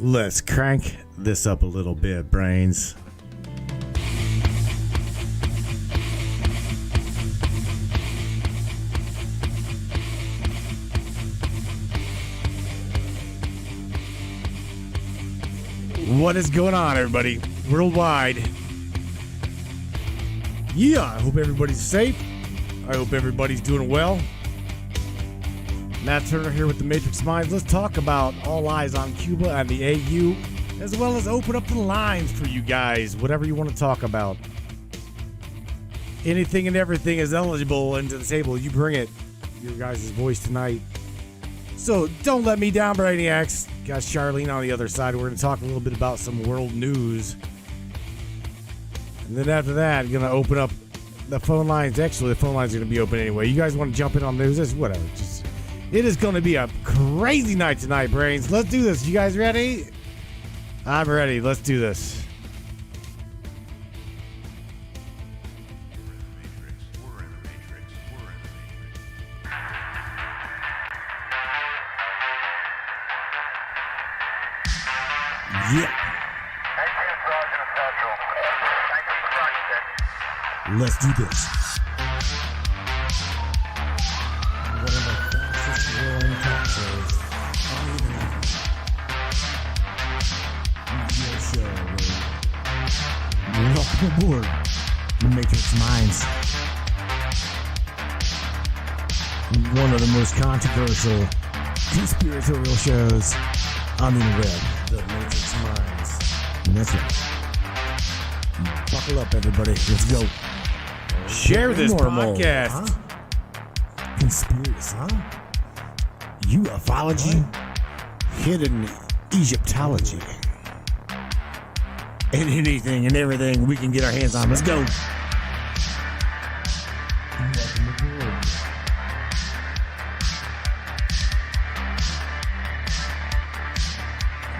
Let's crank this up a little bit, brains. What is going on, everybody? Worldwide. Yeah, I hope everybody's safe. I hope everybody's doing well. Matt Turner here with the Matrix Minds. Let's talk about all eyes on Cuba and the AU, as well as open up the lines for you guys, whatever you want to talk about. Anything and everything is eligible into the table. You bring it. Your guys' voice tonight. So don't let me down, brainiacs. Got Charlene on the other side. We're going to talk a little bit about some world news. And then after that, going to open up the phone lines. Actually, the phone lines are going to be open anyway. You guys want to jump in on news? It's whatever. It is going to be a crazy night tonight, brains. Let's do this. You guys ready? I'm ready. Let's do this. Yeah. Let's do this. One of the fastest growing talk shows on the internet. Your show, baby. Welcome aboard the Matrix Minds. One of the most controversial conspiratorial shows on the internet. The Matrix Minds. And that's right. Buckle up, everybody. Let's go. Share this podcast. Huh? Conspiracy, huh? Ufology, hidden Egyptology, and anything and everything we can get our hands on. Let's go. Welcome aboard.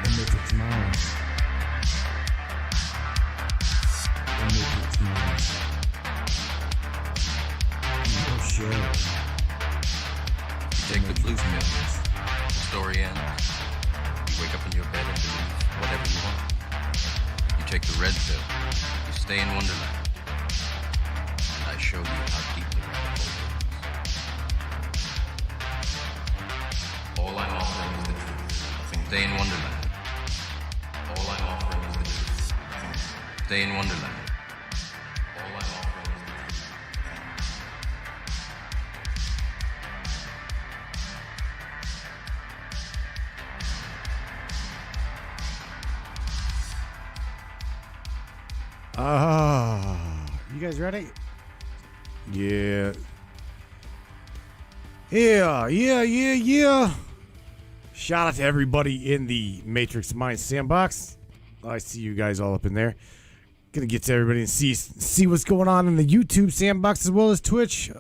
The Matrix Minds. The Matrix Minds. Your show. Take the blue pill. The story ends. You wake up in your bed and believe whatever you want. You take the red pill. You stay in Wonderland. And I show you how deep the rabbit hole goes. All I'm offering is the truth. Stay in Wonderland. All I'm offering is the truth. Stay in Wonderland. All I'm offering is the truth. You guys ready? Yeah. Yeah. Shout out to everybody in the Matrix Mind Sandbox. I see you guys all up in there. Gonna get to everybody and see what's going on in the YouTube Sandbox as well as Twitch.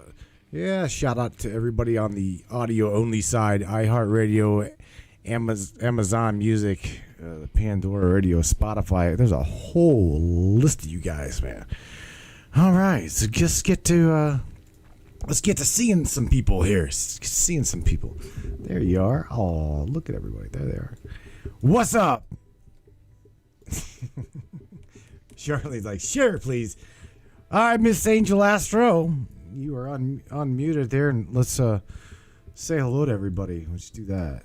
Yeah, shout out to everybody on the audio only side. iHeartRadio, Amazon Music, the Pandora Radio, Spotify. There's a whole list of you guys, man. All right, so just let's get to seeing some people here. Seeing some people. There you are. Oh, look at everybody. There they are. What's up? Charlie's like, sure, please. All right, Miss Angel Astro, you are unmuted there, and let's say hello to everybody. Let's do that.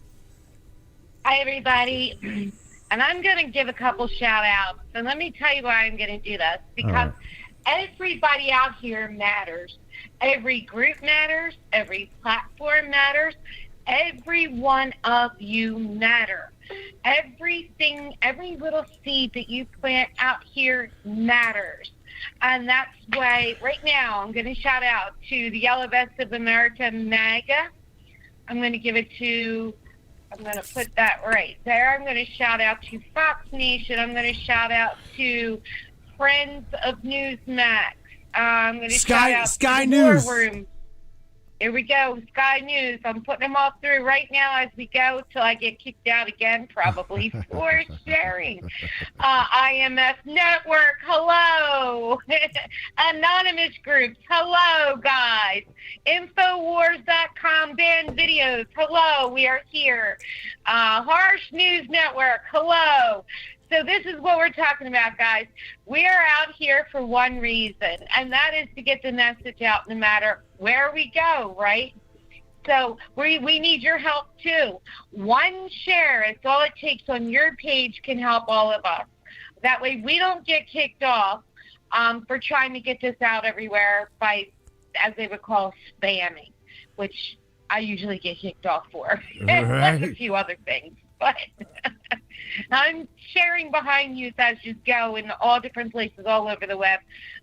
Hi, everybody. And I'm going to give a couple shout-outs. And let me tell you why I'm going to do this. Because everybody out here matters. Every group matters. Every platform matters. Every one of you matter. Everything, every little seed that you plant out here matters. And that's why right now I'm going to shout out to the Yellow Vest of America, MAGA. I'm going to give it to... I'm going to put that right there. I'm going to shout out to Fox Nation. I'm going to shout out to Friends of Newsmax. I'm going to shout out Sky to News. War Room. Here we go, Sky News. I'm putting them all through right now as we go till I get kicked out again, probably for sharing. IMF Network, hello. Anonymous groups, hello, guys. Infowars.com banned videos, hello, we are here. Harsh News Network, hello. So this is what we're talking about, guys. We are out here for one reason, and that is to get the message out no matter where we go, right? So we need your help, too. One share, it's all it takes on your page, can help all of us. That way we don't get kicked off for trying to get this out everywhere by, as they would call, spamming, which I usually get kicked off for. Plus a few other things. But I'm sharing behind you as you go in all different places all over the web,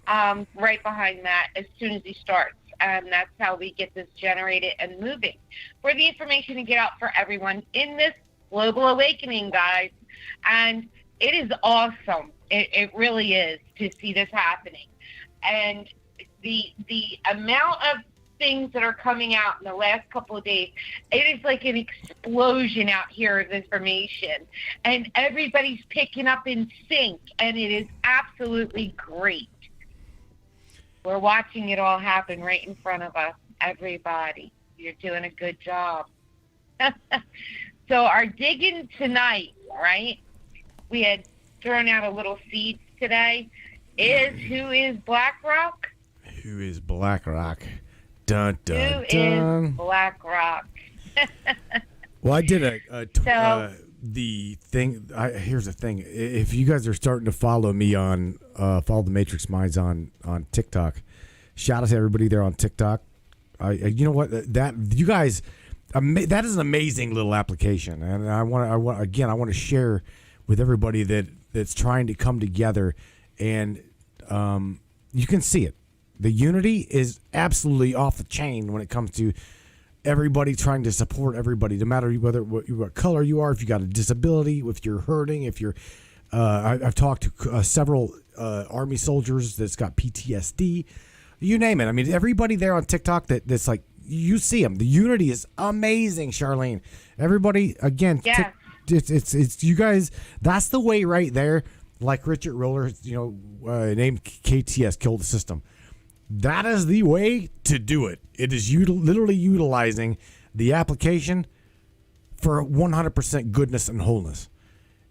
right behind that as soon as he starts. And that's how we get this generated and moving for the information to get out for everyone in this global awakening, guys. And it is awesome. It really is to see this happening. And the amount of things that are coming out in the last couple of days, it is like an explosion out here of information, and everybody's picking up in sync, and it is absolutely great. We're watching it all happen right in front of us. Everybody, you're doing a good job. So our digging tonight, right, we had thrown out a little seed today, is who is BlackRock? Who is BlackRock? Dun, dun, Who dun. is BlackRock? Well, I did the thing. Here's the thing. If you guys are starting to follow me on follow the Matrix Minds on TikTok, shout out to everybody there on TikTok. You know what? That you guys, that is an amazing little application, and I want to share with everybody that's trying to come together, and you can see it. The unity is absolutely off the chain when it comes to everybody trying to support everybody, no matter what color you are, if you got a disability, if you're hurting, if you're. I've talked to several Army soldiers that's got PTSD, you name it. I mean, everybody there on TikTok that's like, you see them. The unity is amazing, Charlene. Everybody, again, yeah. It's you guys. That's the way right there. Like Richard Roller, named KTS, Kill the System. That is the way to do it. It is literally utilizing the application for 100% goodness and wholeness.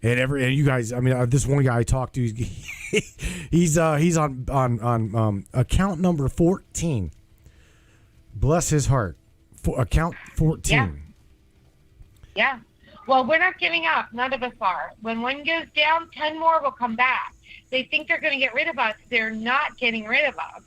And you guys, I mean, this one guy I talked to, he's on account number 14. Bless his heart. Account 14. Yeah. Well, we're not giving up. None of us are. When one goes down, 10 more will come back. They think they're going to get rid of us. They're not getting rid of us.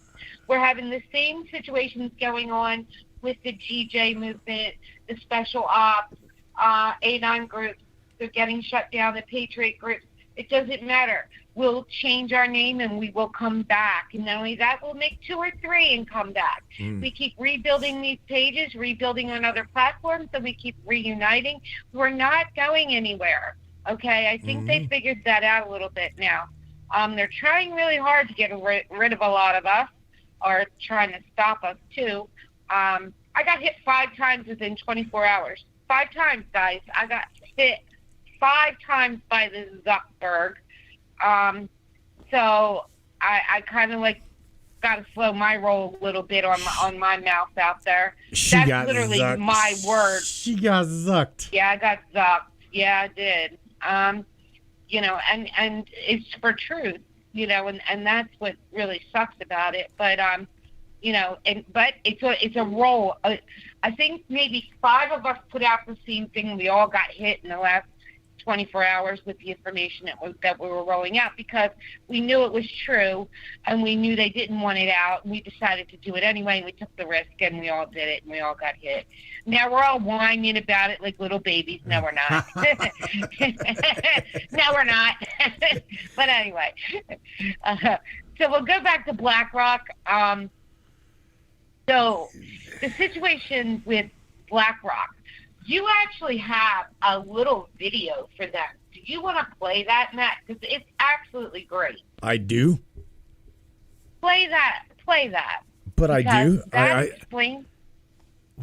We're having the same situations going on with the GJ movement, the special ops, A9 groups. They're getting shut down, the Patriot groups. It doesn't matter. We'll change our name and we will come back. And not only that, we'll make 2 or 3 and come back. We keep rebuilding these pages, rebuilding on other platforms, and we keep reuniting. We're not going anywhere, okay? I think they figured that out a little bit now. They're trying really hard to get rid of a lot of us, or trying to stop us, too. I got hit 5 times within 24 hours. 5 times, guys. I got hit 5 times by the Zuckerberg. So I kind of like got to slow my roll a little bit on my mouth out there. That's literally zucked. My word. She got zucked. Yeah, I got zucked. Yeah, I did. And it's for truth. And that's what really sucks about it. But but it's a role. I think maybe 5 of us put out the same thing. We all got hit in the last 24 hours with the information that we were rolling out, because we knew it was true and we knew they didn't want it out, and we decided to do it anyway, and we took the risk and we all did it and we all got hit. Now we're all whining about it like little babies. No, we're not. No, we're not. But anyway, so we'll go back to BlackRock. So the situation with BlackRock, you actually have a little video for them. Do you want to play that, Matt? Because it's absolutely great. I do. Play that. But I do. That explains.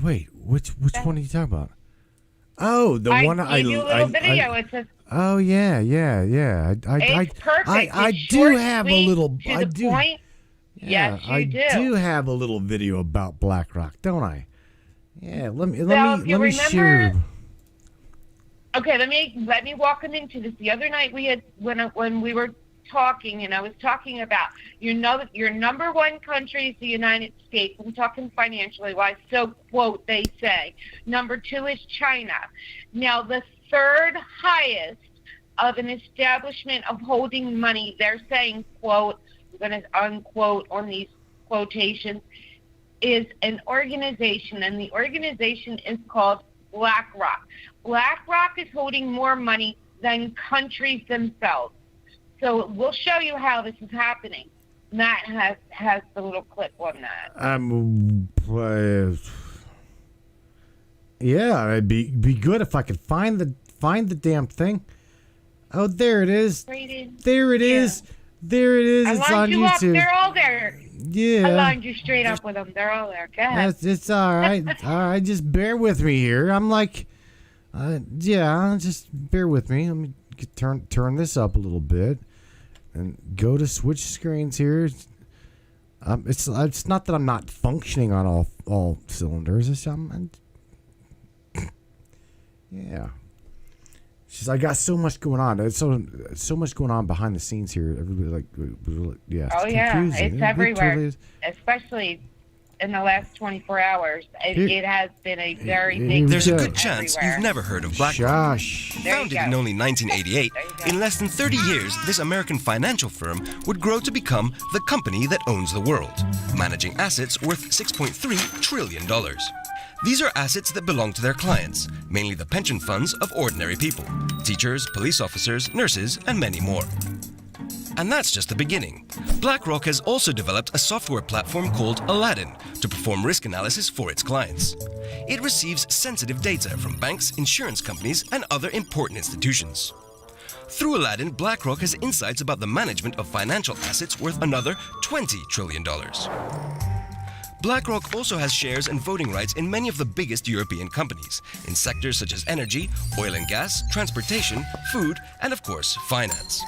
Wait, which one are you talking about? Oh, the one I gave you a little video. It says. Oh yeah. It's perfect. I It's do short, have a sweet, little. to I the do. point. Yeah, Yes, you do. I do have a little video about BlackRock, don't I? Yeah, let me remember, share. Okay, let me walk them into this. The other night we had when we were talking, and I was talking about your number one country is the United States. I'm talking financially wise. So quote they say. Number 2 is China. Now the third highest of an establishment of holding money, they're saying quote, I'm going to unquote on these quotations, is an organization, and the organization is called BlackRock. BlackRock is holding more money than countries themselves. So we'll show you how this is happening. Matt has the little clip on that. Yeah, it'd be good if I could find the damn thing. Oh, there it is. There it is. There it is. It's on YouTube. Up. They're all there. Yeah. I lined you straight up with them. They're all there. Go ahead. It's all right. All right, just bear with me here. I'm like, just bear with me. Let me turn this up a little bit and go to switch screens here. It's not that I'm not functioning on all cylinders. Yeah. It's just I got so much going on. There's so much going on behind the scenes here. Everybody It's everywhere, especially in the last 24 hours. It has been a very big. There's a good chance you've never heard of BlackRock. Founded in only 1988, in less than 30 years, this American financial firm would grow to become the company that owns the world, managing assets worth $6.3 trillion. These are assets that belong to their clients, mainly the pension funds of ordinary people, teachers, police officers, nurses, and many more. And that's just the beginning. BlackRock has also developed a software platform called Aladdin to perform risk analysis for its clients. It receives sensitive data from banks, insurance companies, and other important institutions. Through Aladdin, BlackRock has insights about the management of financial assets worth another $20 trillion. BlackRock also has shares and voting rights in many of the biggest European companies, in sectors such as energy, oil and gas, transportation, food, and of course, finance.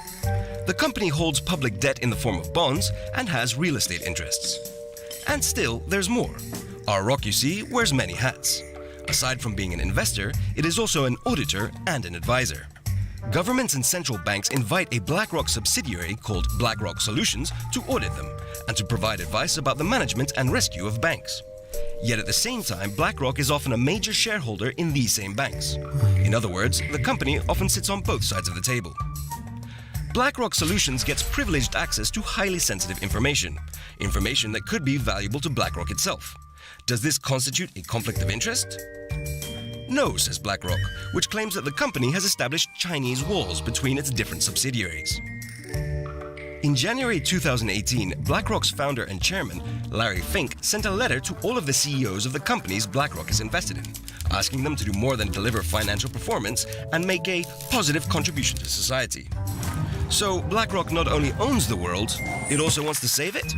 The company holds public debt in the form of bonds and has real estate interests. And still, there's more. Our Rock, you see, wears many hats. Aside from being an investor, it is also an auditor and an advisor. Governments and central banks invite a BlackRock subsidiary called BlackRock Solutions to audit them and to provide advice about the management and rescue of banks. Yet at the same time, BlackRock is often a major shareholder in these same banks. In other words, the company often sits on both sides of the table. BlackRock Solutions gets privileged access to highly sensitive information that could be valuable to BlackRock itself. Does this constitute a conflict of interest? No, says BlackRock, which claims that the company has established Chinese walls between its different subsidiaries. In January 2018, BlackRock's founder and chairman, Larry Fink, sent a letter to all of the CEOs of the companies BlackRock is invested in, asking them to do more than deliver financial performance and make a positive contribution to society. So BlackRock not only owns the world, it also wants to save it?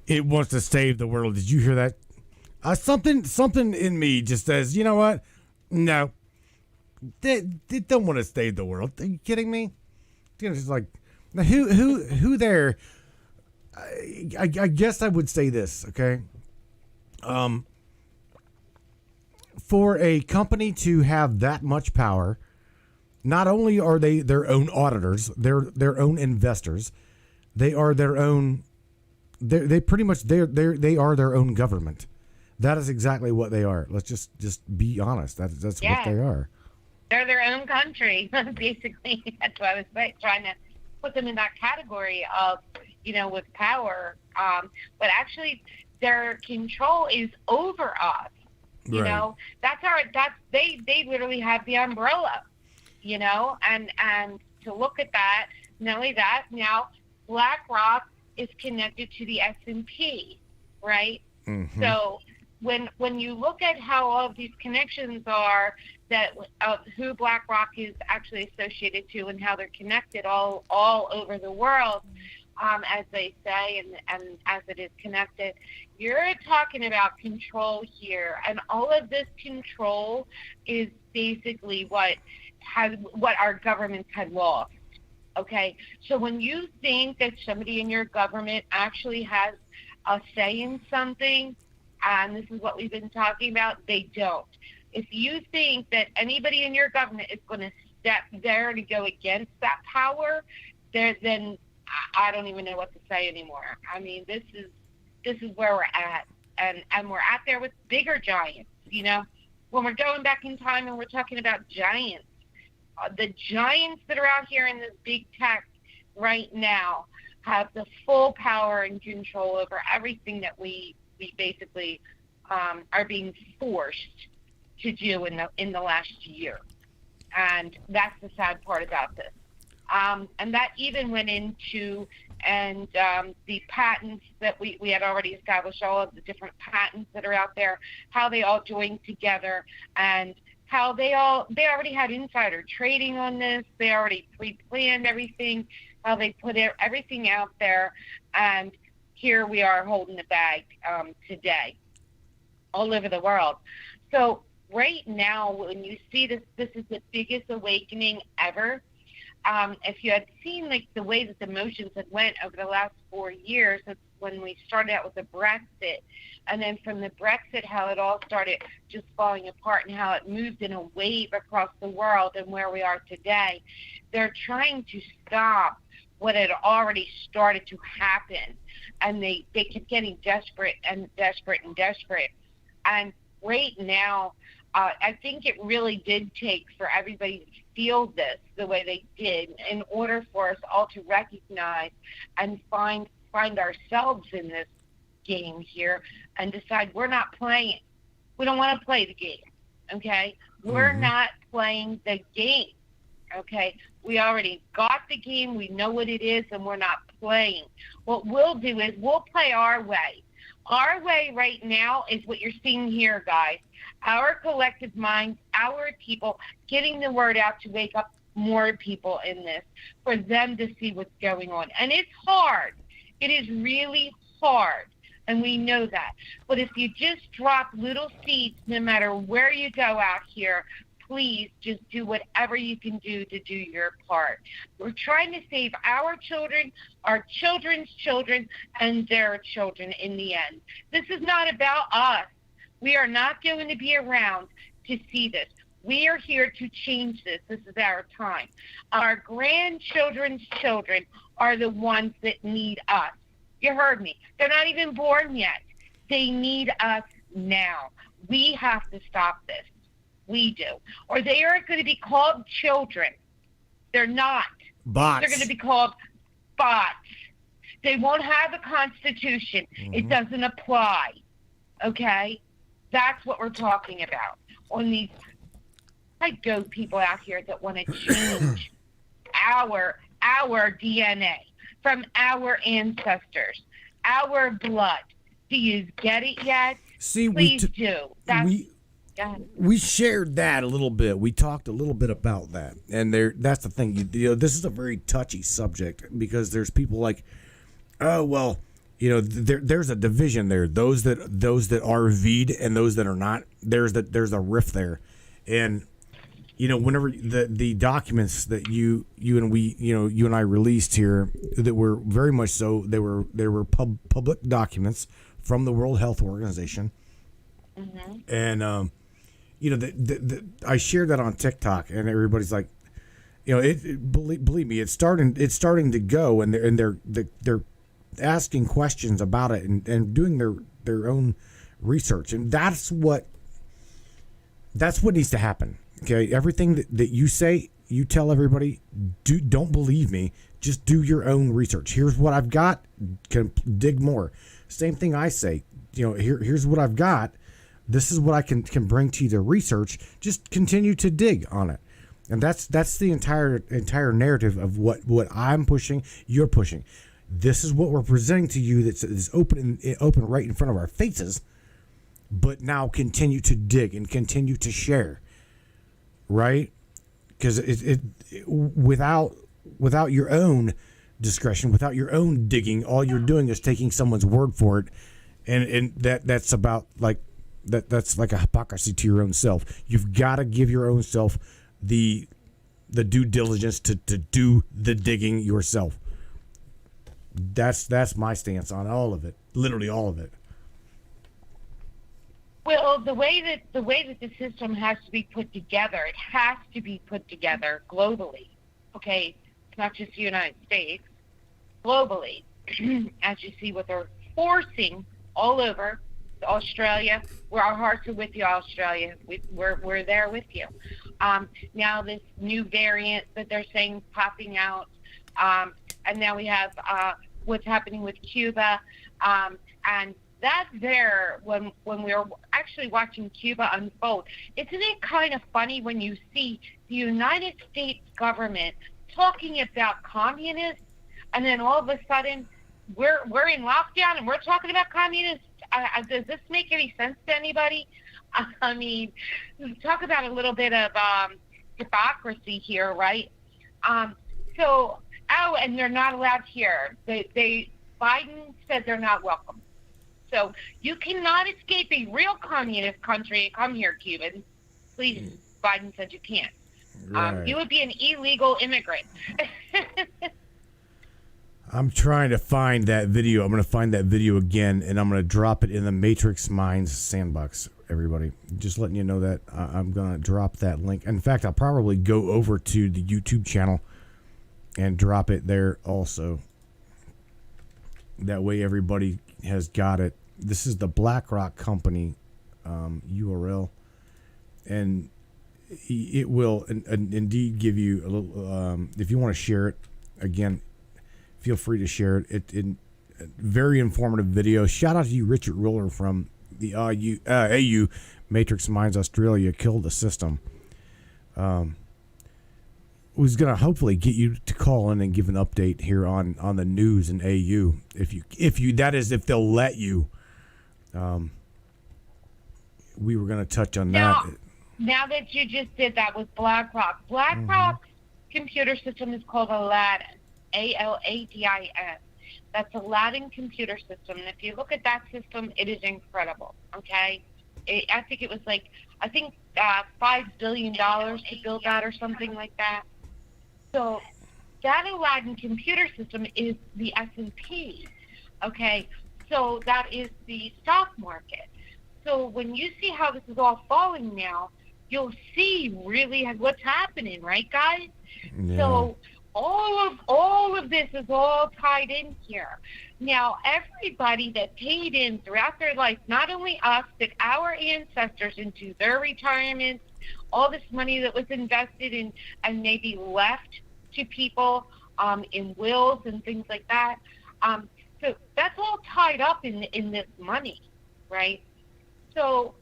It wants to save the world. Did you hear that? Something in me just says, you know what? No, they don't want to save the world. Are you kidding me? It's just like, who there? I guess I would say this, okay? For a company to have that much power, not only are they their own auditors, they're their own investors, they are their own. They pretty much they are their own government. That is exactly what they are. Let's just be honest. That's what they are. They're their own country, basically. That's what I was trying to put them in that category of, with power. But actually, their control is over us. You know, they literally have the umbrella. And to look at that, not only that, now BlackRock is connected to the S&P, right? Mm-hmm. So when you look at how all of these connections are, that of who BlackRock is actually associated to and how they're connected all over the world, as they say, and as it is connected, you're talking about control here, and all of this control is basically what our governments had lost. Okay, so when you think that somebody in your government actually has a say in something, and this is what we've been talking about, they don't. If you think that anybody in your government is going to step there to go against that power, then I don't even know what to say anymore. I mean, this is where we're at, and we're at there with bigger giants. You know, when we're going back in time and we're talking about giants, the giants that are out here in this big tech right now have the full power and control over everything that we basically are being forced to do in the last year, and that's the sad part about this. And that even went into the patents that we had already established, all of the different patents that are out there, how they all joined together, and how they already had insider trading on this. They already pre-planned everything, how they put everything out there, and here we are holding the bag today all over the world. So right now, when you see this is the biggest awakening ever. If you had seen like the way that the motions had went over the last 4 years, that's when we started out with the Brexit, and then from the Brexit, how it all started just falling apart and how it moved in a wave across the world and where we are today. They're trying to stop what had already started to happen, and they kept getting desperate. And right now, I think it really did take for everybody to feel this the way they did in order for us all to recognize and find ourselves in this game here and decide we're not playing. We don't want to play the game, okay? We're not playing the game, okay? We already got the game. We know what it is, and we're not playing. What we'll do is we'll play our way. Our way right now is what you're seeing here, guys. Our collective minds, our people, getting the word out to wake up more people in this, for them to see what's going on. And it's hard. It is really hard, and we know that. But if you just drop little seeds, no matter where you go out here, please just do whatever you can do to do your part. We're trying to save our children, our children's children, and their children in the end. This is not about us. We are not going to be around to see this. We are here to change this. This is our time. Our grandchildren's children are the ones that need us. You heard me. They're not even born yet. They need us now. We have to stop this. We do. Or they are going to be called children. They're not. Bots. They're going to be called bots. They won't have a constitution. It doesn't apply. Okay? That's what we're talking about. On these psycho people out here that want to change our DNA from our ancestors, our blood. Do you get it yet? See, please do. We shared that a little bit. We talked a little bit about that, and that's the thing. You know, this is a very touchy subject because there's people like, oh well, you know, there's a division there. Those that are V'd and those that are not. There's a rift there, and you know, whenever the documents that you and I released here that were very much so, they were public documents from the World Health Organization, and you know, I shared that on TikTok, and everybody's like, you know, believe me, it's starting to go, and they're asking questions about it and doing their own research, and that's what needs to happen. Okay, everything that you say, you tell everybody, don't believe me. Just do your own research. Here's what I've got. Can dig more. Same thing I say. You know, here's what I've got. This is what I can bring to you to research. Just continue to dig on it, and that's the entire narrative of what I'm pushing. You're pushing. This is what we're presenting to you. That's open right in front of our faces. but now continue to dig and continue to share, right? Because without your own discretion, without your own digging, all you're doing is taking someone's word for it, and that's about like that's like a hypocrisy to your own self. You've got to give your own self the due diligence to do the digging yourself. That's my stance on all of it, literally all of it. Well, the way that the system has to be put together, it has to be put together globally. Okay, it's not just the United States, globally. As you see what they're forcing all over Australia, where our hearts are with you, Australia. We're there with you. Now this new variant that they're saying popping out, and now we have what's happening with Cuba, and that's there when we were actually watching Cuba unfold. Isn't it kind of funny when you see the United States government talking about communists, and then all of a sudden we're in lockdown and we're talking about communists? Does this make any sense to anybody? I mean, talk about a little bit of hypocrisy here, right? And they're not allowed here. Biden said they're not welcome. So you cannot escape a real communist country and come here, Cubans. Please, Biden said you can't. Right. You would be an illegal immigrant. I'm trying to find that video. I'm going to find that video again, and I'm going to drop it in the Matrix Minds sandbox, everybody. Just letting you know that I'm going to drop that link. In fact, I'll probably go over to the YouTube channel and drop it there also. That way everybody has got it. This is the BlackRock company URL, and it will indeed give you a little, if you want to share it, again, feel free to share it. Very informative video. Shout out to you, Richard Roller from the AU Matrix Minds Australia. Killed the system. Who's going to hopefully get you to call in and give an update here on the news in AU. If you that is, if they'll let you. We were going to touch on that. Now that you just did that with BlackRock, BlackRock's computer system is called Aladdin, ALADIN. That's Aladdin computer system. And if you look at that system, it is incredible. Okay, I think it was like $5 billion to build that or something like that. So that Aladdin computer system is the S&P. Okay, so that is the stock market. So when you see how this is all falling now, you'll see really what's happening, right, guys? Yeah. So all of this is all tied in here. Now, everybody that paid in throughout their life, not only us, but our ancestors into their retirements, all this money that was invested in and maybe left to people in wills and things like that. So that's all tied up in this money, right? So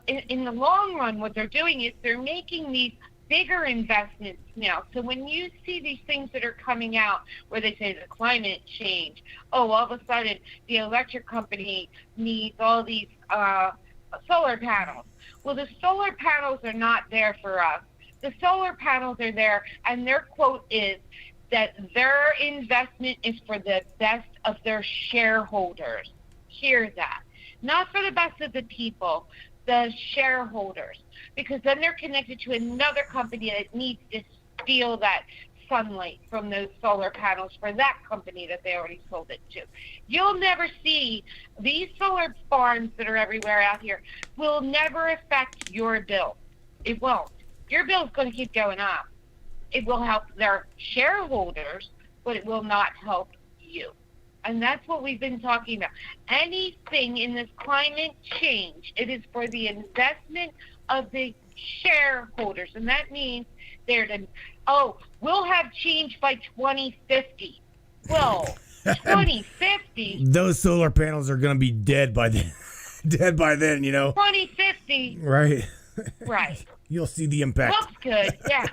in the long run, what they're doing is they're making these bigger investments now. So when you see these things that are coming out where they say the climate change, all of a sudden the electric company needs all these solar panels. Well, the solar panels are not there for us. The solar panels are there, and their quote is that their investment is for the best of their shareholders. Hear that. Not for the best of the people, the shareholders, because then they're connected to another company that needs to steal that sunlight from those solar panels for that company that they already sold it to. You'll never see these solar farms that are everywhere out here will never affect your bill. It won't. Your bill is going to keep going up. It will help their shareholders, but it will not help you. And that's what we've been talking about. Anything in this climate change, it is for the investment of the shareholders. And that means they're to, we'll have change by 2050. Well, 2050. Those solar panels are going to be dead by then. 2050. Right. Right. You'll see the impact. Looks good. Yeah.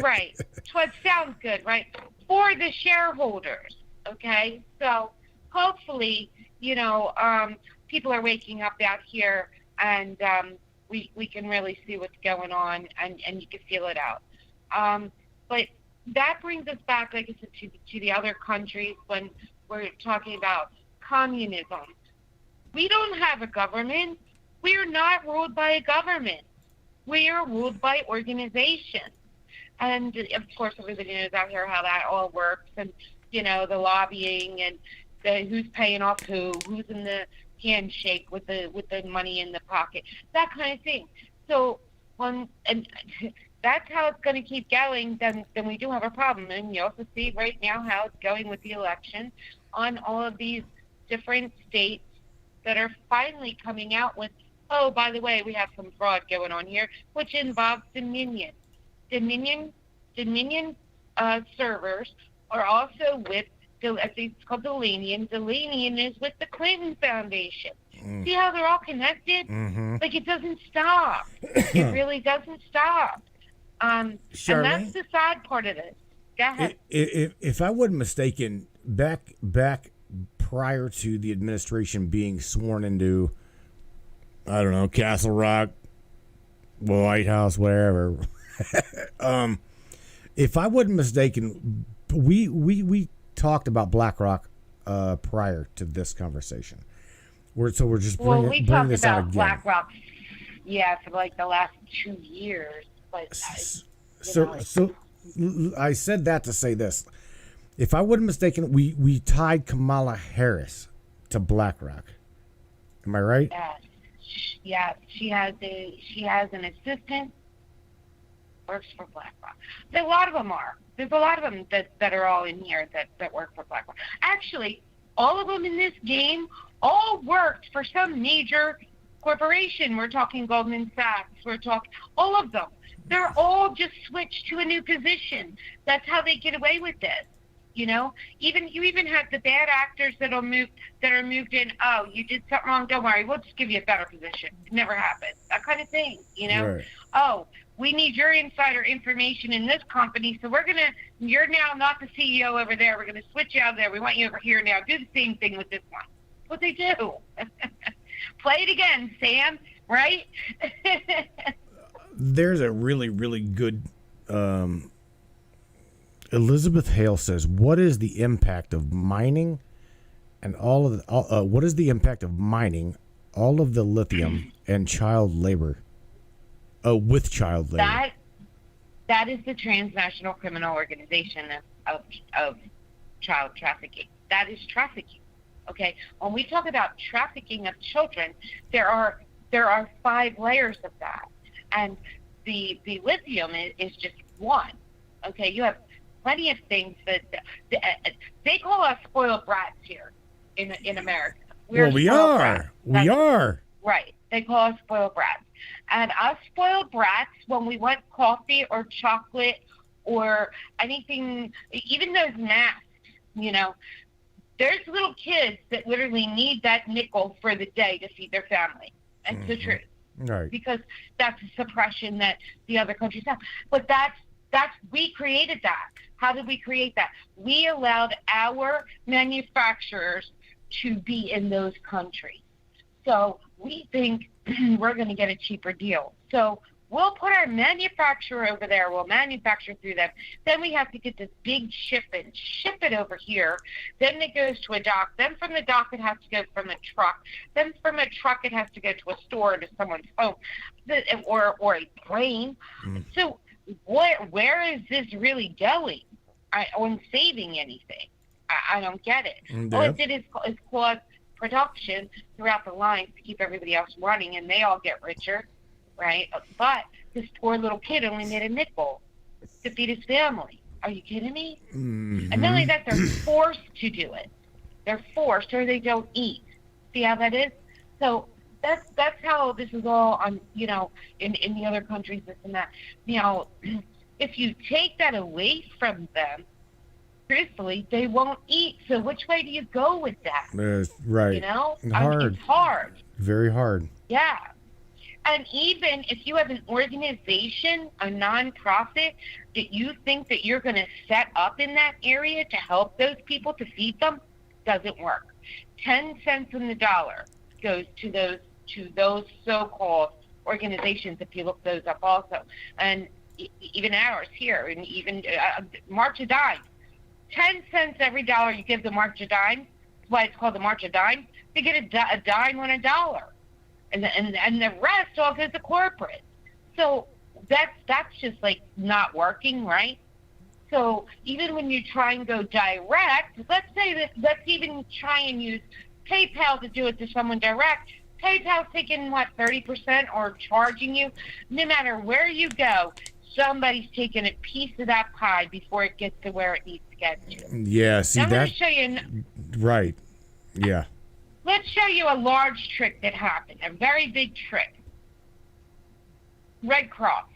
Right. So it sounds good, right? For the shareholders. Okay, so hopefully, people are waking up out here and we can really see what's going on, and you can feel it out. But that brings us back, like I said, to the other countries when we're talking about communism. We don't have a government. We are not ruled by a government. We are ruled by organizations. And, of course, everybody knows out here how that all works, and, the lobbying and who's paying off who's in the handshake with the money in the pocket, that kind of thing. So and that's how it's going to keep going, then we do have a problem. And you also see right now how it's going with the election on all of these different states that are finally coming out with, oh, by the way, we have some fraud going on here, which involves Dominion. Dominion servers are also with, I think it's called Delanian. Delanian is with the Clinton Foundation. See how they're all connected? Mm-hmm. Like, it doesn't stop. It really doesn't stop. And that's the sad part of this. Go ahead. If I wasn't mistaken, back prior to the administration being sworn into, I don't know, Castle Rock, White House, wherever. If I wasn't mistaken, we talked about BlackRock prior to this conversation. We're just bringing this out again. We talked about BlackRock, for like the last 2 years. But so I said that to say this. If I wasn't mistaken, we tied Kamala Harris to BlackRock. Am I right? Yes. She has an assistant. Works for BlackRock. A lot of them are. There's a lot of them that are all in here that work for BlackRock. Actually, all of them in this game all worked for some major corporation. We're talking Goldman Sachs. We're talking all of them. They're all just switched to a new position. That's how they get away with this. You even have the bad actors that are moved in. Oh, you did something wrong. Don't worry. We'll just give you a better position. It never happened. That kind of thing. Right. Oh, we need your insider information in this company, so you're now not the CEO over there. We're gonna switch you out there. We want you over here now. Do the same thing with this one. What they do. Play it again, Sam. Right? There's a really, really good. Elizabeth Hale says, "What is the impact of mining, and what is the impact of mining all of the lithium and child labor? With child labor." That is the transnational criminal organization of child trafficking. That is trafficking. Okay, when we talk about trafficking of children, there are 5 layers of that, and the lithium is just one. Okay, you have plenty of things that they call us spoiled brats here in America. We are. Right. They call us spoiled brats. And us spoiled brats, when we want coffee or chocolate or anything, even those masks, there's little kids that literally need that nickel for the day to feed their family. That's the truth. Right. Because that's a suppression that the other countries have. But we created that. How did we create that? We allowed our manufacturers to be in those countries. So we think we're going to get a cheaper deal. So we'll put our manufacturer over there. We'll manufacture through them. Then we have to get this big ship it over here. Then it goes to a dock. Then from the dock, it has to go from a truck. Then from a truck, it has to go to a store, to someone's home, or a plane. So where is this really going on saving anything? I don't get it. Yep. All it did is cause production throughout the lines to keep everybody else running, and they all get richer, right? But this poor little kid only made a nickel to feed his family. Are you kidding me? Mm-hmm. And not only that, they're forced to do it. They're forced, or they don't eat. See how that is? So that's how this is all on, in the other countries, this and that. If you take that away from them, truthfully, they won't eat. So which way do you go with that? Right. It's hard. Very hard. Yeah. And even if you have an organization, a nonprofit, that you think that you're going to set up in that area to help those people, to feed them, doesn't work. 10 cents in the dollar goes to those to those so-called organizations, if you look those up also. And even ours here, and even March of Dimes. 10 cents every dollar you give the March of Dimes, that's why it's called the March of Dimes, they get a dime on a dollar. And the rest all goes to corporate. So that's just like not working, right? So even when you try and go direct, let's even try and use PayPal to do it to someone direct. PayPal's taking, 30% or charging you? No matter where you go, somebody's taking a piece of that pie before it gets to where it needs to get to. Yeah, see now, I'm that? going to show you. Right. Yeah. Let's show you a large trick that happened, a very big trick. Red Cross,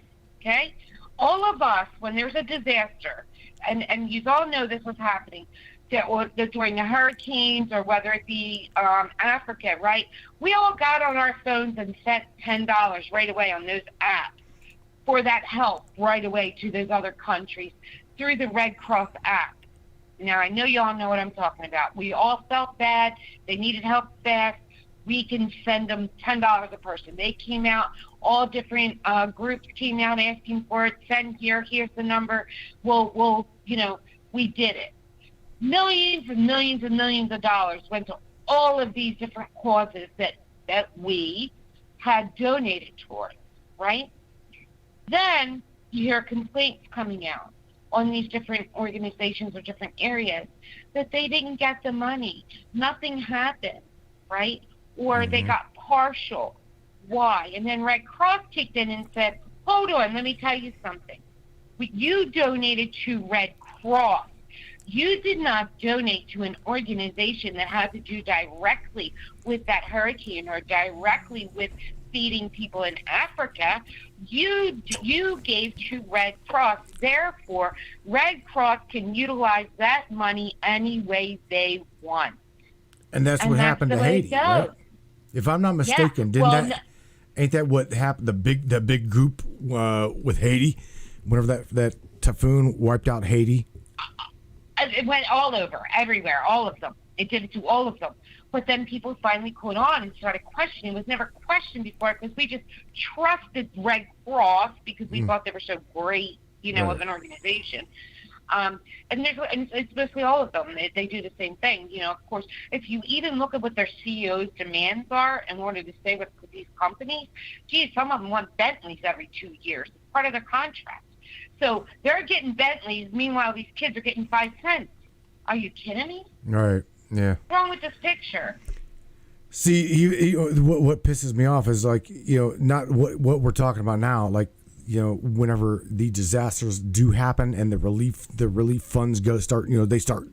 okay? All of us, when there's a disaster, and you all know this was happening, during the hurricanes or whether it be Africa, right? We all got on our phones and sent $10 right away on those apps for that help right away to those other countries through the Red Cross app. Now, I know you all know what I'm talking about. We all felt bad. They needed help fast. We can send them $10 a person. They came out, all different groups came out asking for it. Send here, here's the number. We'll we did it. Millions and millions and millions of dollars went to all of these different causes that we had donated towards, right? Then you hear complaints coming out on these different organizations or different areas that they didn't get the money. Nothing happened, right? Or they got partial. Why? And then Red Cross kicked in and said, hold on, let me tell you something. You donated to Red Cross. You did not donate to an organization that had to do directly with that hurricane or directly with feeding people in Africa. You gave to Red Cross. Therefore, Red Cross can utilize that money any way they want. And that's what happened to Haiti, right? If I'm not mistaken, ain't that what happened? The big group with Haiti, whenever that typhoon wiped out Haiti. It went all over, everywhere, all of them. It did it to all of them. But then people finally caught on and started questioning. It was never questioned before because we just trusted Red Cross because we thought they were so great, of an organization. And it's mostly all of them. They do the same thing. Of course, if you even look at what their CEO's demands are in order to stay with these companies, geez, some of them want Bentleys every 2 years. It's part of their contract. So they're getting Bentleys. Meanwhile, these kids are getting 5 cents. Are you kidding me? Right. Yeah. What's wrong with this picture? See, what pisses me off is not what we're talking about now. Whenever the disasters do happen and the relief funds they start,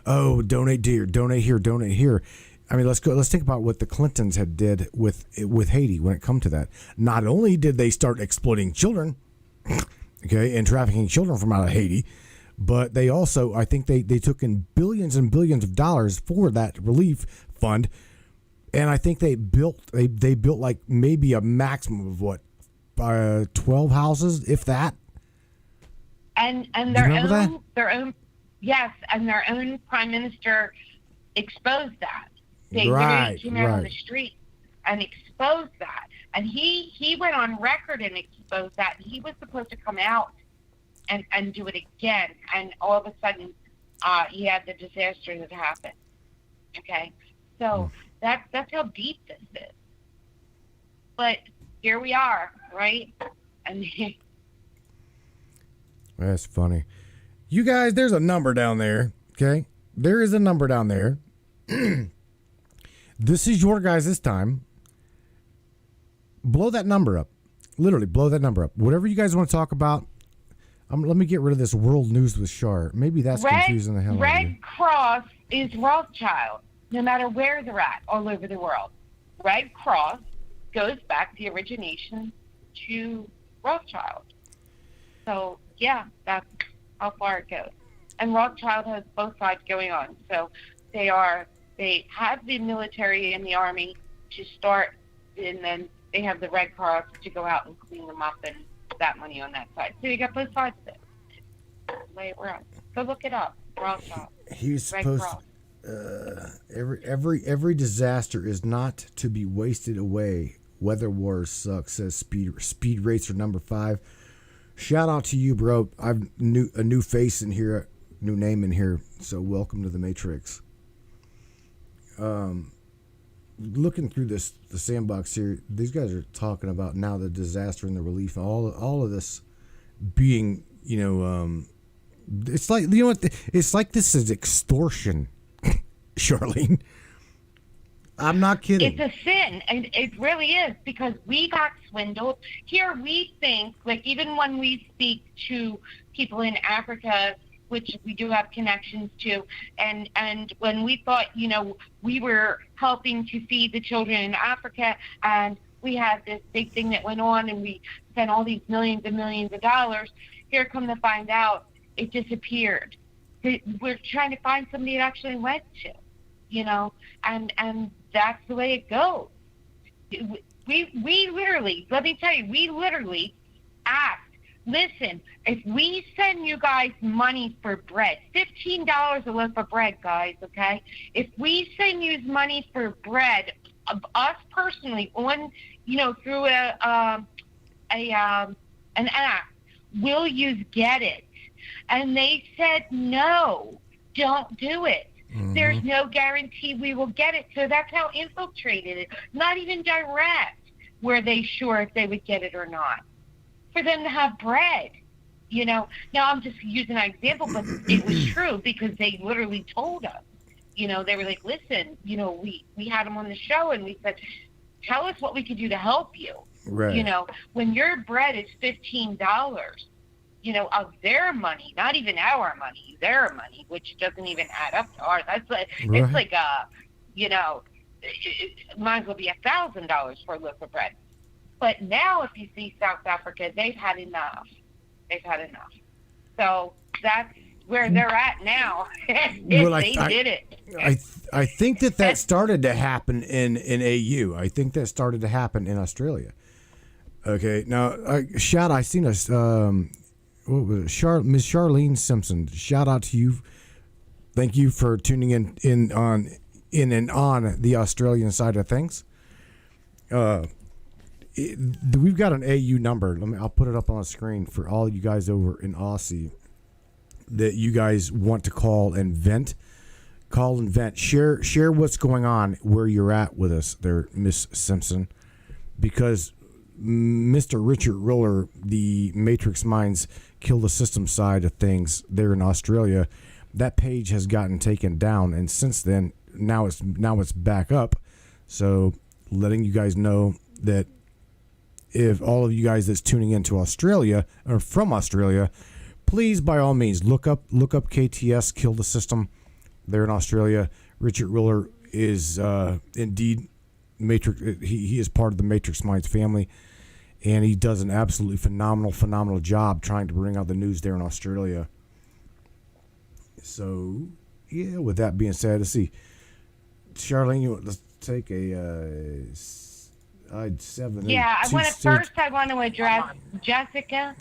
donate here, donate here, donate here. I mean, let's think about what the Clintons had did with Haiti when it come to that. Not only did they start exploiting children, okay, and trafficking children from out of Haiti, but they also, I think they took in billions and billions of dollars for that relief fund, and I think they built like maybe a maximum of 12 houses, if that. And their own yes, and their own prime minister exposed that. They literally came out on the street and exposed that. And he went on record and exposed that. He was supposed to come out and do it again. And all of a sudden, he had the disaster that happened. Okay? So that's how deep this is. But here we are, right? And that's funny. You guys, there's a number down there, okay? There is a number down there. This is your guys this time. Blow that number up. Literally, blow that number up. Whatever you guys want to talk about, let me get rid of this world news with Char. Maybe that's confusing the hell out of me. Red Cross is Rothschild, no matter where they're at, all over the world. Red Cross goes back the origination to Rothschild. So, yeah, that's how far it goes. And Rothschild has both sides going on. So they have the military and the army to start, and then they have the Red Cross to go out and clean them up and that money on that side. So you got both sides of it. Lay it around. Go look it up. Rothschild. He was supposed Every disaster is not to be wasted away. Weather wars suck, says Speed Racer number 5. Shout out to you, bro. I've a new face in here, new name in here. So welcome to the Matrix. Looking through the sandbox here, these guys are talking about now the disaster and the relief, all of this being, it's like, it's like this is extortion, Charlene. I'm not kidding. It's a sin, and it really is, because we got swindled. Here we think, like, even when we speak to people in Africa, which we do have connections to, and when we thought, we were helping to feed the children in Africa, and we had this big thing that went on, and we spent all these millions and millions of dollars, here come to find out it disappeared. We're trying to find somebody it actually went to, and that's the way it goes. We literally, let me tell you, we literally asked, listen, if we send you guys money for bread, $15 a loaf of bread, guys, okay? If we send you money for bread, us personally, on, through an app, will you get it? And they said, no, don't do it. Mm-hmm. There's no guarantee we will get it. So that's how infiltrated it. Not even direct were they sure if they would get it or not. For them to have bread, Now I'm just using an example, but it was true because they literally told us. They were like, listen, we had them on the show and we said, tell us what we could do to help you. Right. When your bread is $15, of their money, not even our money, their money, which doesn't even add up to ours. That's like, right. It's like it might as well be $1,000 for a loaf of bread. But now, if you see South Africa, they've had enough. So that's where they're at now. They did it. I think that started to happen in AU. I think that started to happen in Australia. Okay, now I seen us. What was it? Miss Charlene Simpson. Shout out to you. Thank you for tuning in on the Australian side of things. We've got an AU number. I'll put it up on the screen for all you guys over in Aussie that you guys want to call and vent. Call and vent. Share what's going on where you're at with us there, Miss Simpson, because Mr. Richard Riller, the Matrix Minds Kill the System side of things there in Australia, that page has gotten taken down, and since then now it's back up. So letting you guys know that if all of you guys that's tuning into Australia or from Australia, please by all means look up KTS Kill the System there in Australia. Richard Riller is indeed Matrix. He is part of the Matrix Minds family, and he does an absolutely phenomenal job trying to bring out the news there in Australia. So, yeah, with that being said, let's see. Charlene, let's take a 7. Yeah, I want to address Jessica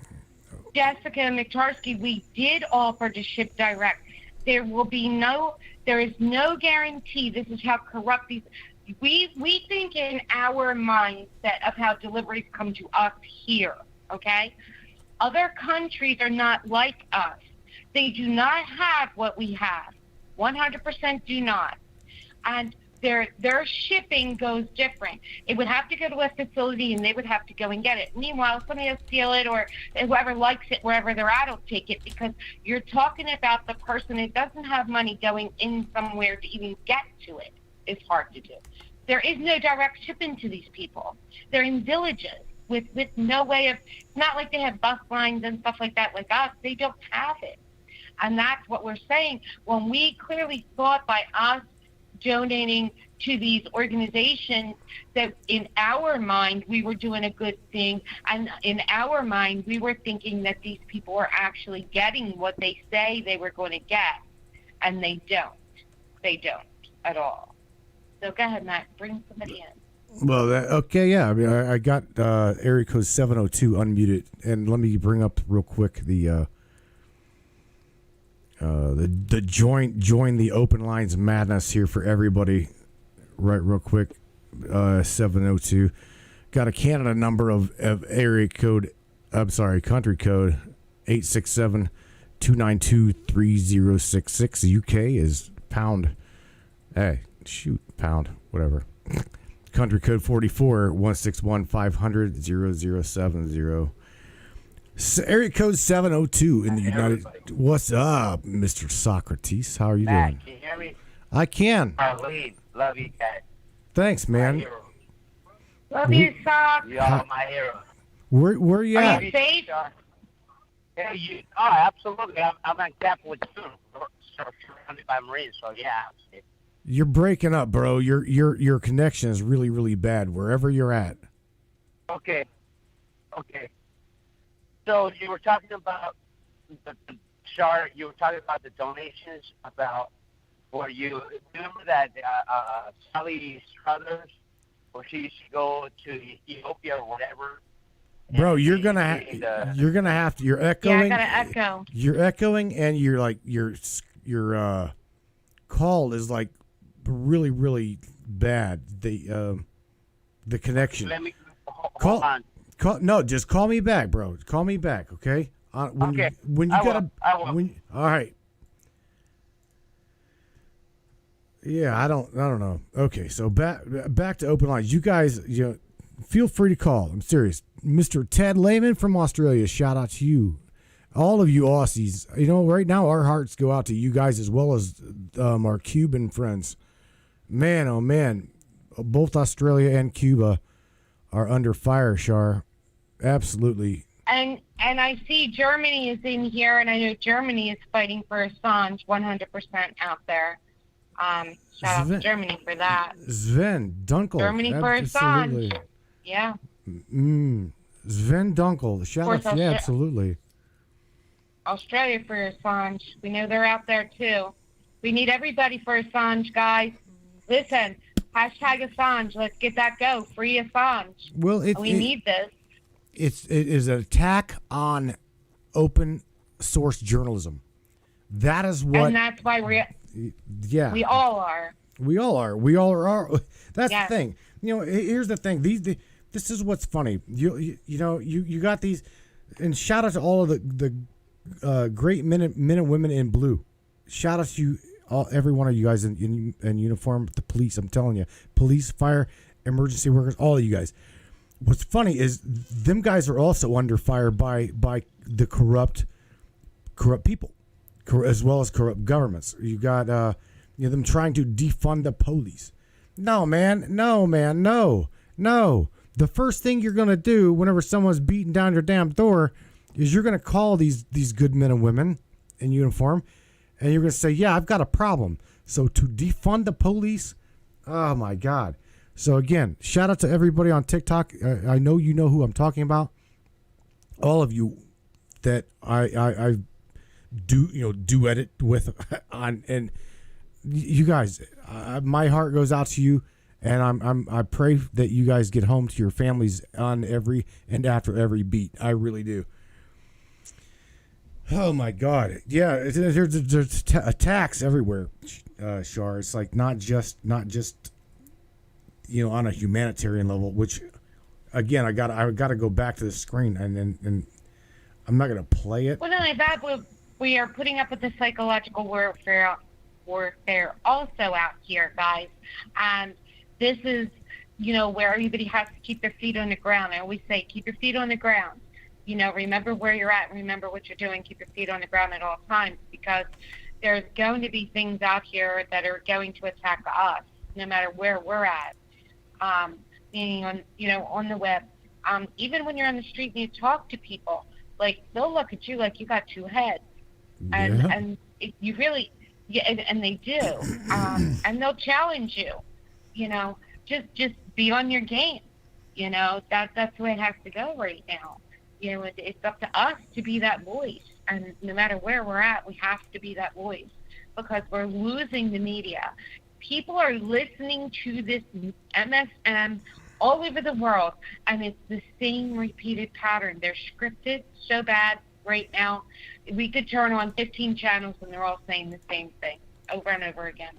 McTarsky. We did offer to ship direct. There is no guarantee. This is how corrupt these. We think in our mindset of how deliveries come to us here, okay? Other countries are not like us. They do not have what we have. 100% do not. And their shipping goes different. It would have to go to a facility and they would have to go and get it. Meanwhile, somebody will steal it, or whoever likes it wherever they're at will take it, because you're talking about the person that doesn't have money going in somewhere to even get to it. It's hard to do. There is no direct shipping to these people. They're in villages with no way of, it's not like they have bus lines and stuff like that like us. They don't have it. And that's what we're saying. When we clearly thought by us donating to these organizations that in our mind we were doing a good thing, and in our mind we were thinking that these people were actually getting what they say they were going to get, and they don't at all. So go ahead, Matt, bring somebody in. Well, okay, yeah, I mean, I got area code 702 unmuted, and let me bring up real quick the the join the open lines madness here for everybody. Right, real quick. 702. Got a Canada number of area code. I'm sorry, country code 867-292-3066. UK is pound. Hey, shoot, pound, whatever. Country code 44-161-500-0070. Area code 702 in the United. What's up, Mr. Socrates? How are you doing? Can you hear me? I can. Love you guys. Thanks, My man. hero. Love you, Sock. You are my hero. Where you Are at? you safe? Yeah, absolutely. I'm at Capitol surrounded by Marines, so yeah. I'm safe. You're breaking up, bro. Your connection is really, really bad wherever you're at. Okay. So you were talking about the chart. You were talking about the donations. About where you remember that Sally Struthers, where she used to go to Ethiopia or whatever. Bro, you're gonna have to. You're echoing. Yeah, I got to echo. You're echoing, and you're like your call is like really, really bad. The connection. Let me hold on. No, just call me back, bro. Call me back, okay? Okay. When you I gotta. will. All right. Yeah, I don't know. Okay, so back to open lines. You guys, feel free to call. I'm serious. Mr. Ted Lehman from Australia, shout out to you. All of you Aussies. Right now our hearts go out to you guys as well as our Cuban friends. Man, oh man. Both Australia and Cuba are under fire, Shar. Absolutely. And I see Germany is in here, and I know Germany is fighting for Assange 100% out there. Shout out to Germany for that. Sven Dunkel. Germany for absolutely. Assange. Yeah. Sven Dunkel. Shout out to you, absolutely. Australia for Assange. We know they're out there too. We need everybody for Assange, guys. Listen, hashtag Assange. Let's get that go. Free Assange. Well, we need this. It is an attack on open source journalism. That is what. And that's why we all are. We all are. That's the thing. Here's the thing. This is what's funny. You got these, and shout out to all of the great men and women in blue. Shout out to you, every one of you guys in uniform. The police. I'm telling you, police, fire, emergency workers, all of you guys. What's funny is them guys are also under fire by the corrupt people, as well as corrupt governments. You got them trying to defund the police. No, man, no. The first thing you're gonna do whenever someone's beating down your damn door is you're gonna call these good men and women in uniform, and you're gonna say, "Yeah, I've got a problem." So to defund the police, oh my God. So again, shout out to everybody on TikTok. I know you know who I'm talking about. All of you that I duet it with on, and you guys, my heart goes out to you, and I pray that you guys get home to your families on every and after every beat. I really do. Oh my God, yeah, there's attacks everywhere, Shar. It's like not just. On a humanitarian level, which again, I gotta go back to the screen and I'm not gonna play it. Well, not only that, we are putting up with the psychological warfare also out here, guys. And this is, where everybody has to keep their feet on the ground. I always say, keep your feet on the ground. Remember where you're at. Remember what you're doing. Keep your feet on the ground at all times, because there's going to be things out here that are going to attack us, no matter where we're at. Meaning on the web, even when you're on the street and you talk to people, like they'll look at you like you got two heads, and you really, and they do, and they'll challenge you, just be on your game, that's the way it has to go right now. It's up to us to be that voice, and no matter where we're at, we have to be that voice, because we're losing the media. People are listening to this MSM all over the world, and it's the same repeated pattern. They're scripted so bad, right now, we could turn on 15 channels and they're all saying the same thing over and over again.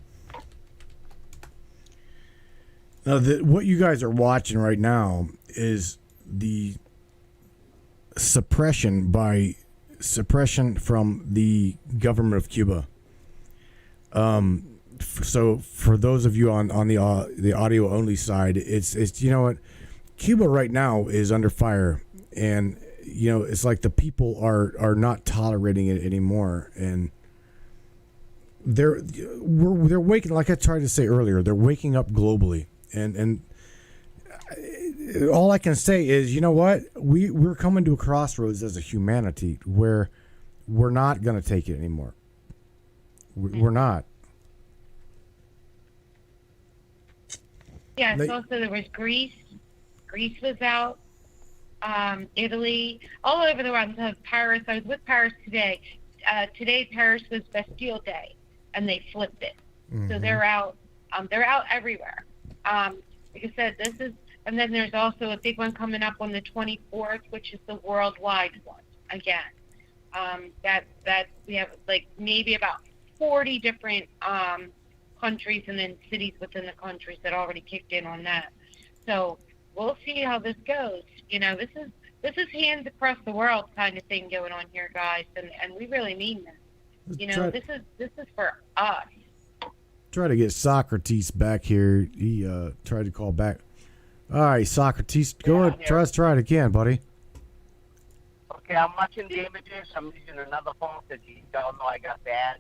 Now, what you guys are watching right now is the suppression from the government of Cuba. So for those of you on the audio only side, it's you know what, Cuba right now is under fire, and you know it's like the people are not tolerating it anymore, and they're waking, like I tried to say earlier, they're waking up globally, and all I can say is, you know what, we're coming to a crossroads as a humanity where we're not going to take it anymore. We're not. Yeah, so also there was Greece. Greece was out. Italy, all over the world. So Paris. I was with Paris today. Today Paris was Bastille Day, and they flipped it. Mm-hmm. So they're out. They're out everywhere. Like I said, this is, and then there's also a big one coming up on the 24th, which is the worldwide one again. That we have like maybe about 40 different countries and then cities within the countries that already kicked in on that. So we'll see how this goes. You know, this is hands across the world kind of thing going on here, guys, and we really mean this. You know, this is for us. Try to get Socrates back here. He tried to call back. All right, Socrates, go ahead. Try it again, buddy. Okay, I'm watching the images. I'm using another phone because you don't know I got bad.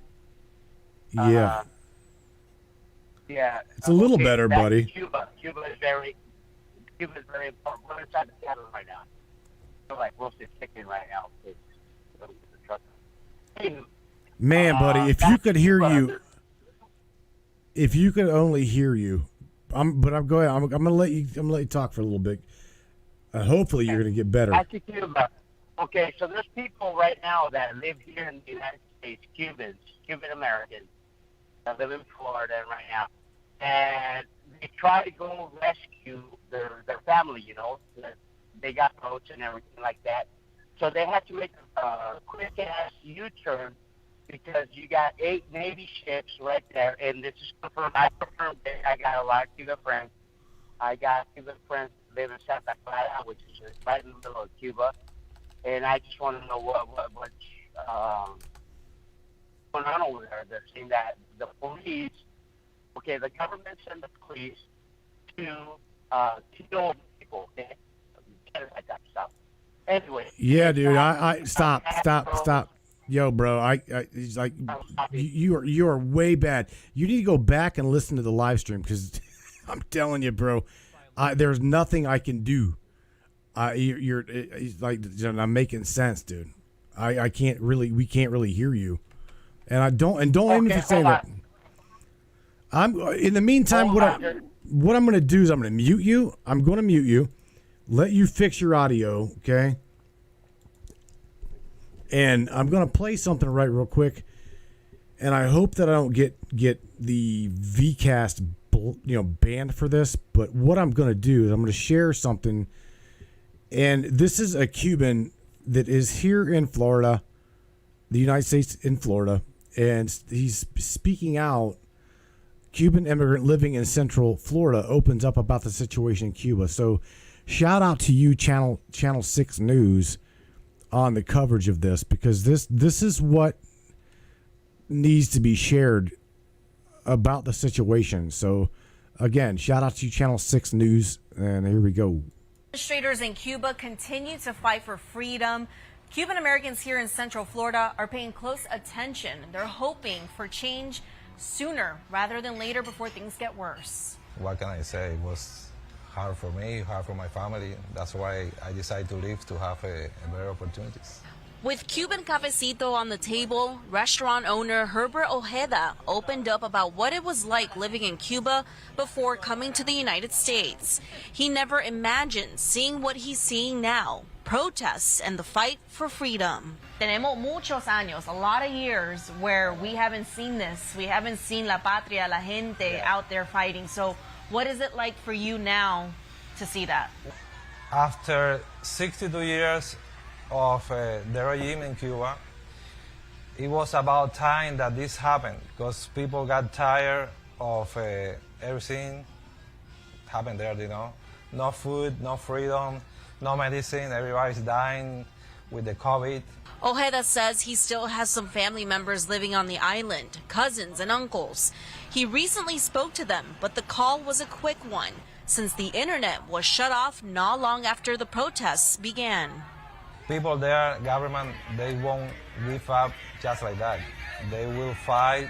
Yeah. Yeah. It's a little better, buddy. Cuba is very important. We're inside the cabin right now. We're like roasted chicken right now. Man, buddy, if you could hear you, if you could only hear you, I'm gonna let you talk for a little bit. Hopefully, you're gonna get better. Back to Cuba. Okay, so there's people right now that live here in the United States, Cuban Americans, that live in Florida right now, and they try to go rescue their family. You know, they got boats and everything like that. So they had to make a quick ass U-turn because you got 8 Navy ships right there, and this is confirmed. I confirmed it. I got a lot of Cuban friends. I got Cuban friends that live in Santa Clara, which is right in the middle of Cuba. And I just want to know what's going on over there. They're saying that the police, the government sent the police to kill people. Okay? Like that stuff. Anyway. Yeah, dude. I stop. Yo, bro. He's like, you are way bad. You need to go back and listen to the live stream because I'm telling you, bro. There's nothing I can do. He's like, I'm making sense, dude. We can't really hear you, and don't even say that. In the meantime, what I'm going to do is I'm going to mute you. I'm going to mute you, let you fix your audio, okay? And I'm going to play something real quick, and I hope that I don't get the VCast banned for this. But what I'm going to do is I'm going to share something. And this is a Cuban that is here in Florida, the United States in Florida, and he's speaking out. Cuban immigrant living in Central Florida opens up about the situation in Cuba. So shout out to you, Channel 6 News, on the coverage of this, because this is what needs to be shared about the situation. So again, shout out to you, Channel 6 News, and here we go. Demonstrators in Cuba continue to fight for freedom. Cuban Americans here in Central Florida are paying close attention. They're hoping for change sooner rather than later before things get worse. What can I say? It was hard for me, hard for my family. That's why I decided to leave to have a better opportunities. With Cuban cafecito on the table, restaurant owner Herbert Ojeda opened up about what it was like living in Cuba before coming to the United States. He never imagined seeing what he's seeing now, protests and the fight for freedom. Tenemos muchos años, a lot of years where we haven't seen this. We haven't seen la patria, la gente out there fighting. So what is it like for you now to see that? After 62 years, of the regime in Cuba. It was about time that this happened because people got tired of everything happened there, you know. No food, no freedom, no medicine, everybody's dying with the COVID. Ojeda says he still has some family members living on the island, cousins and uncles. He recently spoke to them, but the call was a quick one since the internet was shut off not long after the protests began. People there, government, they won't give up just like that. They will fight,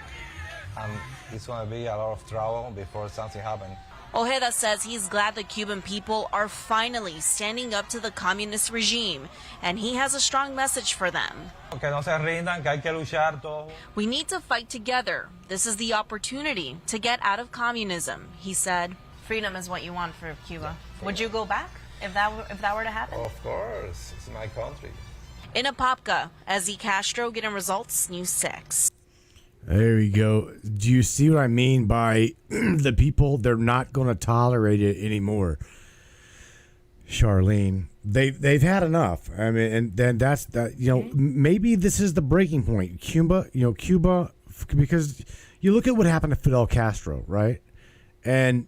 and it's going to be a lot of trouble before something happens. Ojeda says he's glad the Cuban people are finally standing up to the communist regime, and he has a strong message for them. Que no se rindan, que hay que luchar todos. We need to fight together. This is the opportunity to get out of communism, he said. Freedom is what you want for Cuba. Would you go back if that were to happen? Of course, it's my country. In Apopka, Ezzy Castro getting results, News 6. There we go. Do you see what I mean by the people? They're not going to tolerate it anymore. Charlene, they've had enough. I mean, and then that's that. You know, maybe this is the breaking point. Cuba, because you look at what happened to Fidel Castro, right? And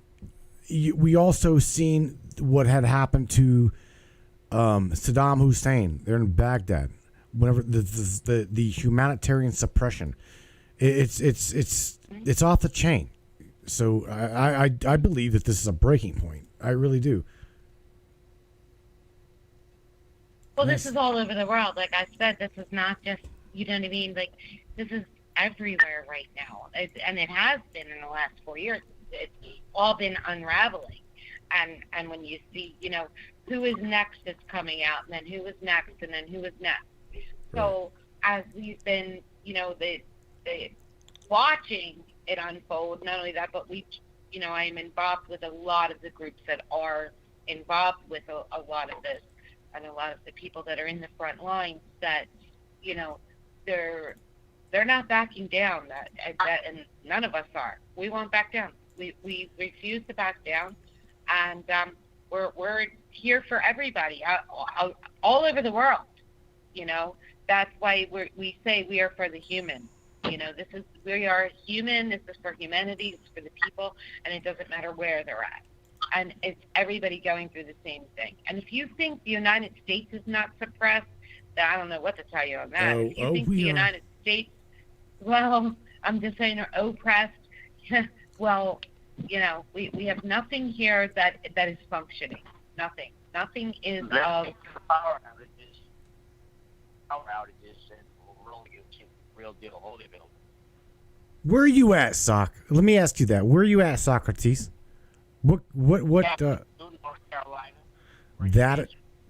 we also seen what had happened to Saddam Hussein. They're in Baghdad. Whenever the humanitarian suppression. It's off the chain. So I believe that this is a breaking point. I really do. Well, this is all over the world. Like I said, this is not just, you know what I mean? Like, this is everywhere right now. And it has been in the last 4 years. It's all been unraveling. And when you see, you know, who is next is coming out, and then who is next, and then who is next. So as we've been, you know, the watching it unfold, not only that, but I am involved with a lot of the groups that are involved with a lot of this, and a lot of the people that are in the front lines that, you know, they're not backing down. And none of us are. We won't back down. We refuse to back down, and we're here for everybody all over the world. You know, that's why we say we are for the human. You know, we are human. This is for humanity. It's for the people, and it doesn't matter where they're at. And it's everybody going through the same thing. And if you think the United States is not suppressed, then I don't know what to tell you on that. If you think the United States, well, I'm just saying, are oppressed, well, you know, we have nothing here that is functioning. Nothing. Nothing is of power outages, and we're only going to real deal Holyville. Where are you at, Sock? Let me ask you that. Where are you at, Socrates? What North Carolina.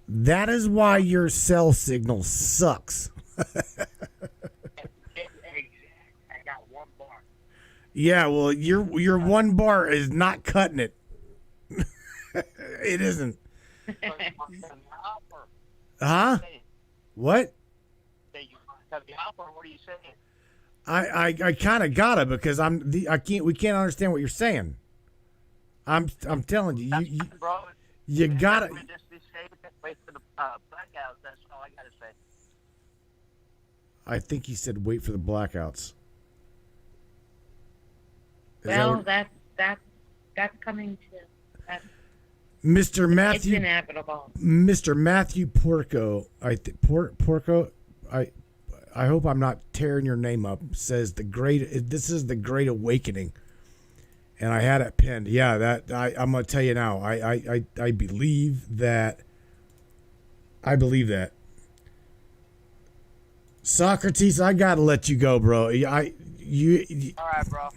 That is why your cell signal sucks. I got one bar. Yeah, well, your one bar is not cutting it. It isn't. Huh? What? What are you saying? I kind of gotta because we can't understand what you're saying. I'm telling you, you gotta. Just be safe and wait for the blackouts. That's all I gotta say. I think he said wait for the blackouts. Well, that's coming too. Mr. Matthew. It's inevitable. Mr. Matthew Porco. Porco. I hope I'm not tearing your name up. Says this is the Great Awakening, and I had it pinned. Yeah, I'm gonna tell you now. I believe that. I believe that. Socrates, I gotta let you go, bro. All right, bro.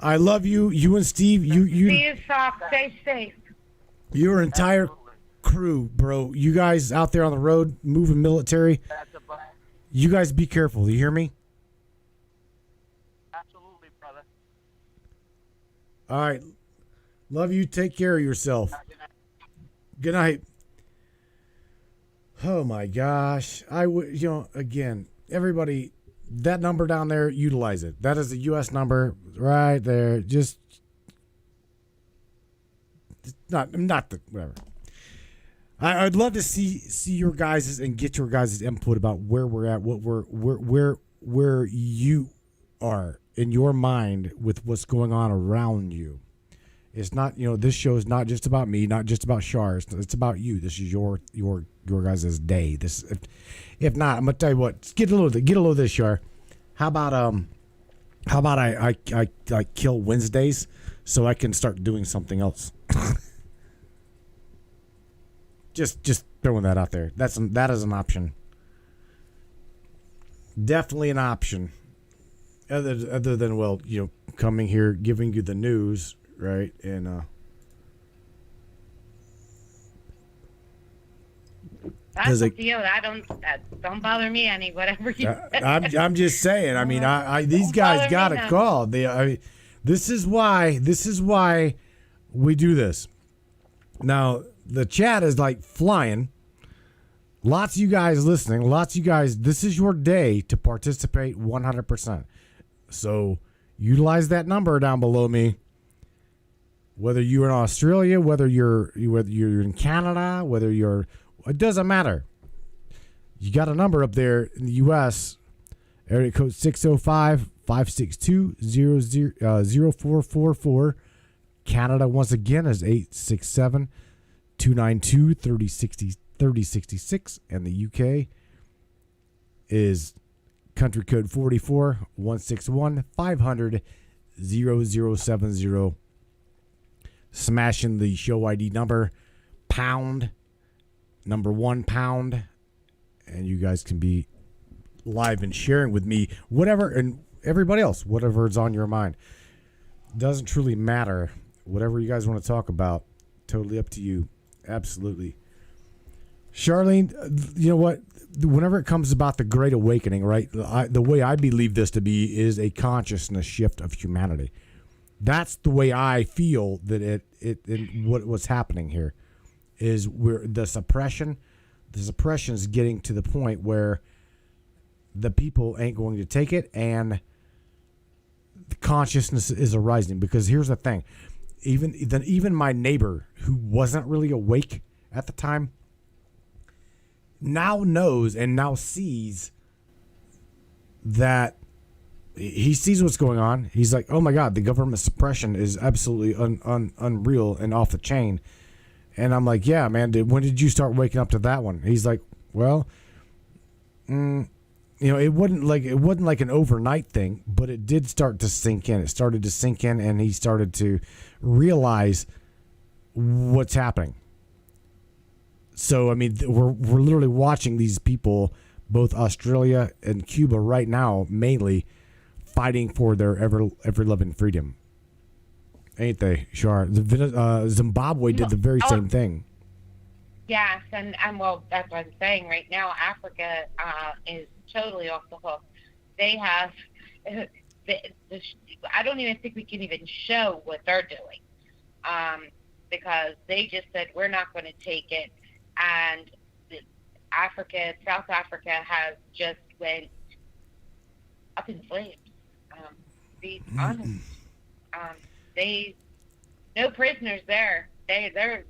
I love you. You and Steve. You. See you, Sock. Stay safe. Your entire crew, bro. You guys out there on the road, moving military. You guys be careful. Do you hear me? Absolutely, brother. All right. Love you. Take care of yourself. Good night. Oh my gosh. Again, everybody, that number down there, utilize it. That is a U.S. number right there. Just not the whatever. I'd love to see your guys' and get your guys' input about where we're at, what where you are in your mind with what's going on around you. It's not, this show is not just about me, not just about Shar. It's about you. This is your guys' day. This, if not, I'm gonna tell you what. Get a little of this, Shar. How about I kill Wednesdays so I can start doing something else. Just throwing that out there. That is an option. Definitely an option. Other than coming here, giving you the news, right? And that's up to you. That don't bother me any. Whatever you. I'm just saying. I mean, I these guys got a call. This is why we do this. Now the chat is like flying. Lots of you guys listening. Lots of you guys. This is your day to participate 100%. So utilize that number down below me. Whether you're in Australia, whether you're in Canada, it doesn't matter. You got a number up there in the U.S. Area code 605-562-0444. Canada once again is 867-292-3066, and the UK is country code 44-161-500-0070. Smashing the show ID number #1, and you guys can be live and sharing with me whatever, and everybody else, whatever is on your mind. Doesn't truly matter. Whatever you guys want to talk about, totally up to you. Absolutely. Charlene, you know what? Whenever it comes about the Great Awakening, right, the way I believe this to be is a consciousness shift of humanity. That's the way I feel that what's happening here is where the suppression is getting to the point where the people ain't going to take it, and the consciousness is arising. Because here's the thing, even my neighbor who wasn't really awake at the time now knows and now sees that. He sees what's going on. He's like, oh my God, the government suppression is absolutely unreal and off the chain. And I'm like, yeah, man, when did you start waking up to that one? He's like, well, it wasn't like an overnight thing, but it did start to sink in. It started to sink in, and he started to realize what's happening. So, I mean, we're literally watching these people, both Australia and Cuba right now, mainly fighting for their ever-loving freedom. Ain't they, Shar? Zimbabwe did the very same thing. Yes, and well, that's what I'm saying. Right now, Africa is totally off the hook. They have, I don't even think we can even show what they're doing, because they just said we're not going to take it, and South Africa has just went up in flames. To be honest, no prisoners there. They're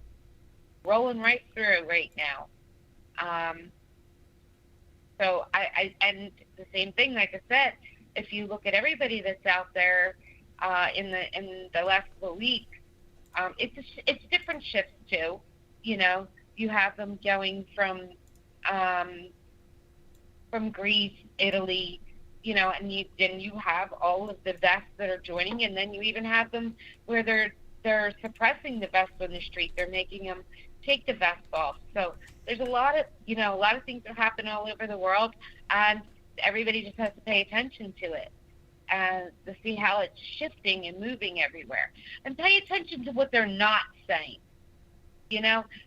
rolling right through right now. So I and the same thing, like I said, if you look at everybody that's out there in the last couple of weeks, it's different shifts too. You have them going from Greece, Italy, and you have all of the vests that are joining, and then you even have them where they're suppressing the vests on the street. They're making them take the vest off. So there's a lot of things that happen all over the world, and everybody just has to pay attention to it and to see how it's shifting and moving everywhere. And pay attention to what they're not saying.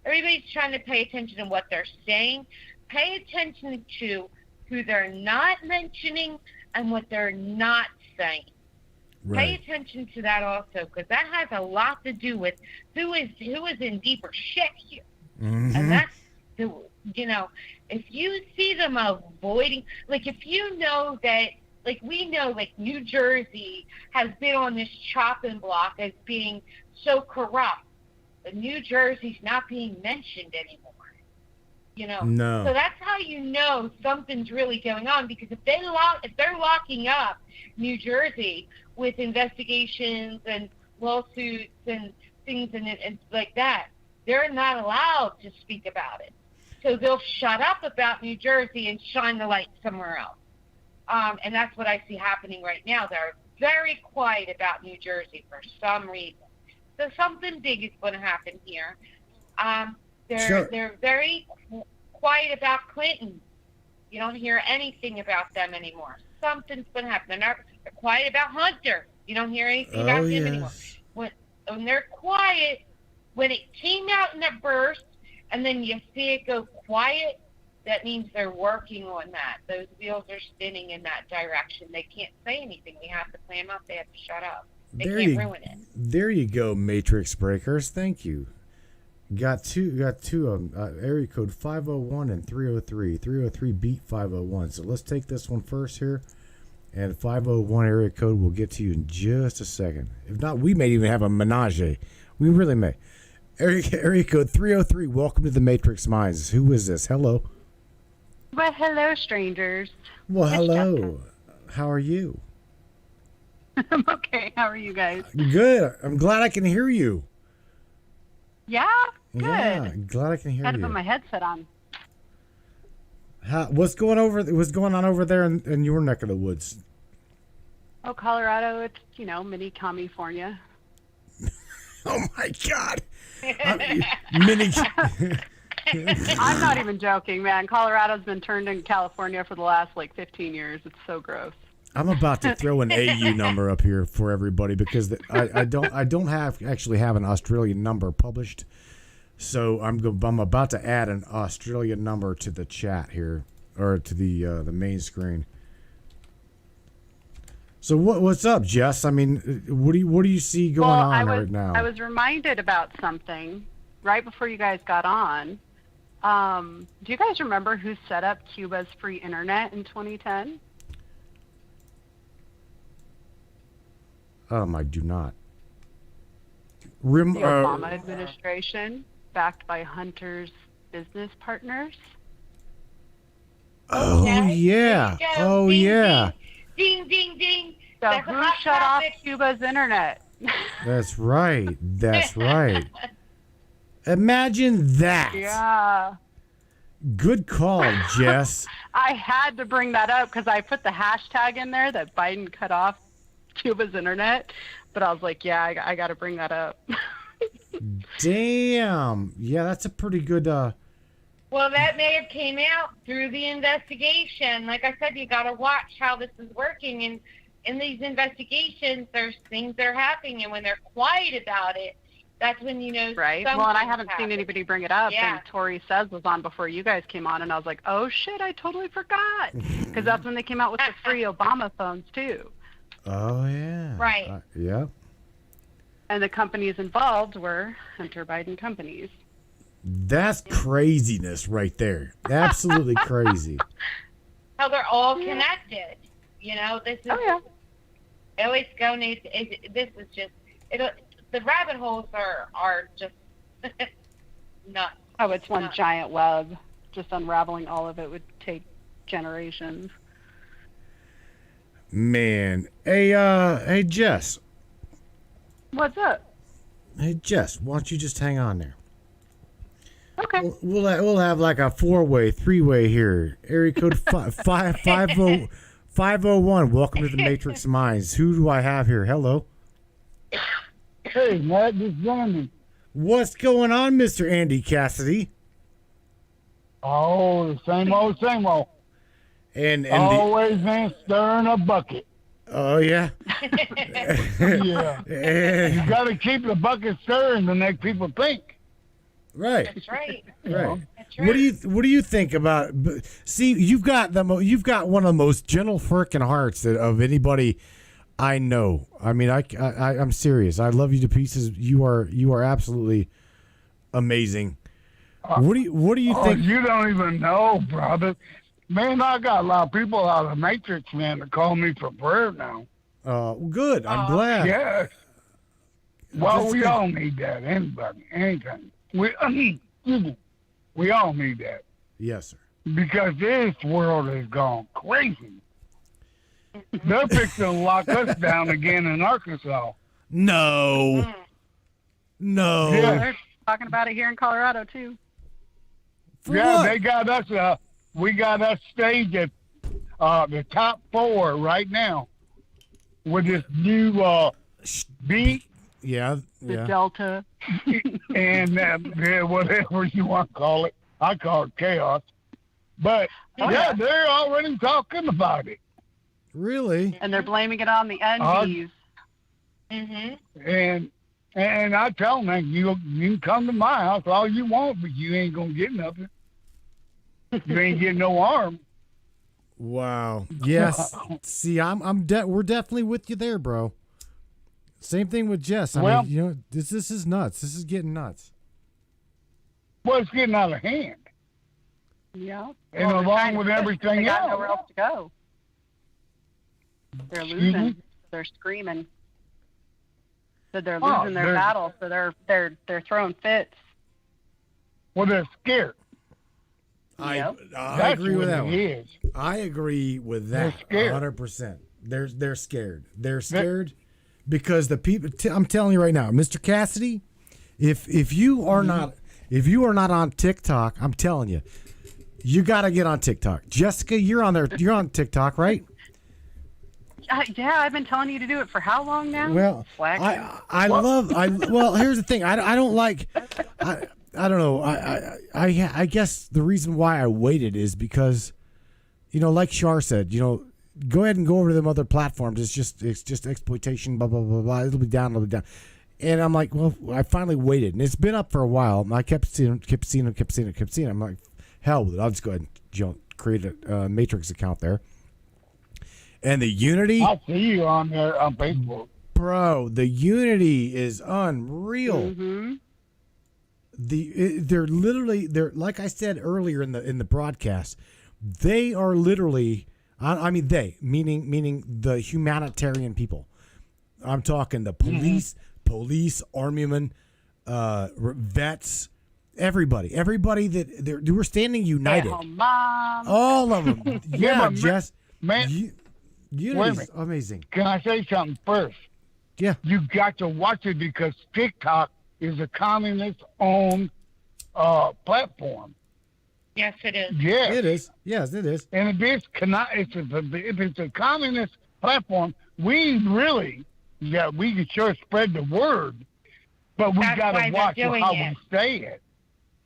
Everybody's trying to pay attention to what they're saying. Pay attention to who they're not mentioning and what they're not saying. Right. Pay attention to that also, because that has a lot to do with who is in deeper shit here. Mm-hmm. And that's if you see them avoiding, like if you know that, like we know, like New Jersey has been on this chopping block as being so corrupt, but New Jersey's not being mentioned anymore. No. So that's how you know something's really going on, because if they're locking up New Jersey with investigations and lawsuits and things and like that, they're not allowed to speak about it. So they'll shut up about New Jersey and shine the light somewhere else. And that's what I see happening right now. They're very quiet about New Jersey for some reason. So something big is going to happen here. They're very quiet about Clinton. You don't hear anything about them anymore. Something's going to happen. They're quiet about Hunter. You don't hear anything about him anymore. When they're quiet, when it came out in a burst, and then you see it go quiet, that means they're working on that. Those wheels are spinning in that direction. They can't say anything. We have to play them up. They have to shut up. They can't ruin it. There you go, Matrix Breakers. Thank you. Got two of them. Area code 501 and 303. 303 beat 501. So let's take this one first here. And 501 area code will get to you in just a second. If not, we may even have a menage. We really may. Area code 303. Welcome to the Matrix Minds. Who is this? Hello. Well, hello, strangers. Well, hello. How are you? I'm okay. How are you guys? Good. I'm glad I can hear you. Yeah? Good. Yeah, glad I can hear Had to you. put my headset on. What's going on over there in your neck of the woods? Oh, Colorado, it's, mini California. Oh, my God. Mini... I'm not even joking, man. Colorado's been turned into California for the last, 15 years. It's so gross. I'm about to throw an AU number up here for everybody because I don't actually have an Australian number published, so I'm about to add an Australian number to the chat here or to the main screen. So what's up, Jess? I mean, what do you see going on right now? I was reminded about something right before you guys got on. Do you guys remember who set up Cuba's free internet in 2010? I do not. The Obama administration, backed by Hunter's business partners. Oh, yeah. Oh, ding, yeah. Ding, ding, ding. So who shut off Cuba's internet? That's right. That's right. Imagine that. Yeah. Good call, Jess. I had to bring that up because I put the hashtag in there that Biden cut off Cuba's internet, but I was like, yeah, I got to bring that up. Damn. Yeah, that's a pretty good... Well, that may have came out through the investigation. Like I said, you got to watch how this is working. And in these investigations, there's things that are happening. And when they're quiet about it, that's when you know. Right. Well, and I haven't seen anybody bring it up. Yeah. And Tori Says was on before you guys came on. And I was like, oh, shit, I totally forgot. Because that's when they came out with the free Obama phones, too. Oh, yeah. Right. Yeah. And the companies involved were Hunter Biden companies. That's craziness right there. Absolutely crazy. How they're all connected. This is. Oh, yeah. Always go. This is just. The rabbit holes are just nuts. Oh, it's one giant web. Just unraveling all of it would take generations. Man. Hey, Jess. What's up? Hey, Jess, why don't you just hang on there? Okay. We'll have like a 3-way here. Area code 501. Welcome to the Matrix Minds. Who do I have here? Hello. Hey, Matt, this is Andy. What's going on, Mr. Andy Cassidy? Oh, the same old, same old. And always been stirring a bucket. Oh, yeah? Yeah. You got to keep the bucket stirring to make people think. Right. That's right. Right. That's right. What do you think about? See, you've got one of the most gentle freaking hearts of anybody I know. I mean, I'm serious. I love you to pieces. You are absolutely amazing. What do you think? You don't even know, brother. Man, I got a lot of people out of Matrix, man, to call me for prayer now. Good. I'm glad. Yes. Well, we all need that. Anybody, anything. We all need that. Yes, sir. because this world has gone crazy. They're fixing to lock us down again in Arkansas. No. No. Yeah. They're talking about it here in Colorado too. For Yeah, what? they got us. We got us staged at the top 4 right now with this new beat Yeah. The Yeah. Delta. and whatever you want to call it. I call it chaos. But yeah, they're already talking about it. Really? And they're blaming it on the undies. Mm-hmm. And I tell them, you can come to my house all you want, but you ain't gonna get nothing. You ain't getting no arm. Wow. Yes. See, we're definitely with you there, bro. Same thing with Jess. I Well- mean, you know, this is nuts. This is getting nuts. Well, it's getting out of hand. Yeah. And they're along trying to with push, everything they got else. nowhere else to go. They're Excuse losing. me? They're screaming. So they're Oh, losing their they're- battle. So they're throwing fits. Well, they're scared. I Yep. I agree with that what one. it is. I agree with that. They're scared. 100%. They're scared. They're scared because the people. I'm telling you right now, Mr. Cassidy, if you are not on TikTok, I'm telling you, you got to get on TikTok. Jessica, you're on there. You're on TikTok, right? Yeah, I've been telling you to do it for how long now? Well, Flag. well, here's the thing. I don't like. I don't know. I guess the reason why I waited is because, you know, like Shar said, you know, go ahead and go over to them other platforms. It's just exploitation. Blah blah blah blah. It'll be down. And I'm like, well, I finally waited, and it's been up for a while. And I kept seeing it. I'm like, hell with it. I'll just go ahead and create a Matrix account there. And the Unity, I see you on there on Facebook. bro, the Unity is unreal. Mm-hmm. They're like I said earlier in the broadcast, they are literally, I mean they meaning the humanitarian people. I'm talking the police, armymen, vets, everybody that we're standing united. Mom. All of them. Yeah, but Jess. Man, Unity's amazing. can I say something first? Yeah. You got to watch it because TikTok is a communist-owned platform. Yes, it is. Yes. It is. Yes, it is. And if it's a communist platform, we can sure spread the word, but we That's got why to they're watch doing how it. we say it.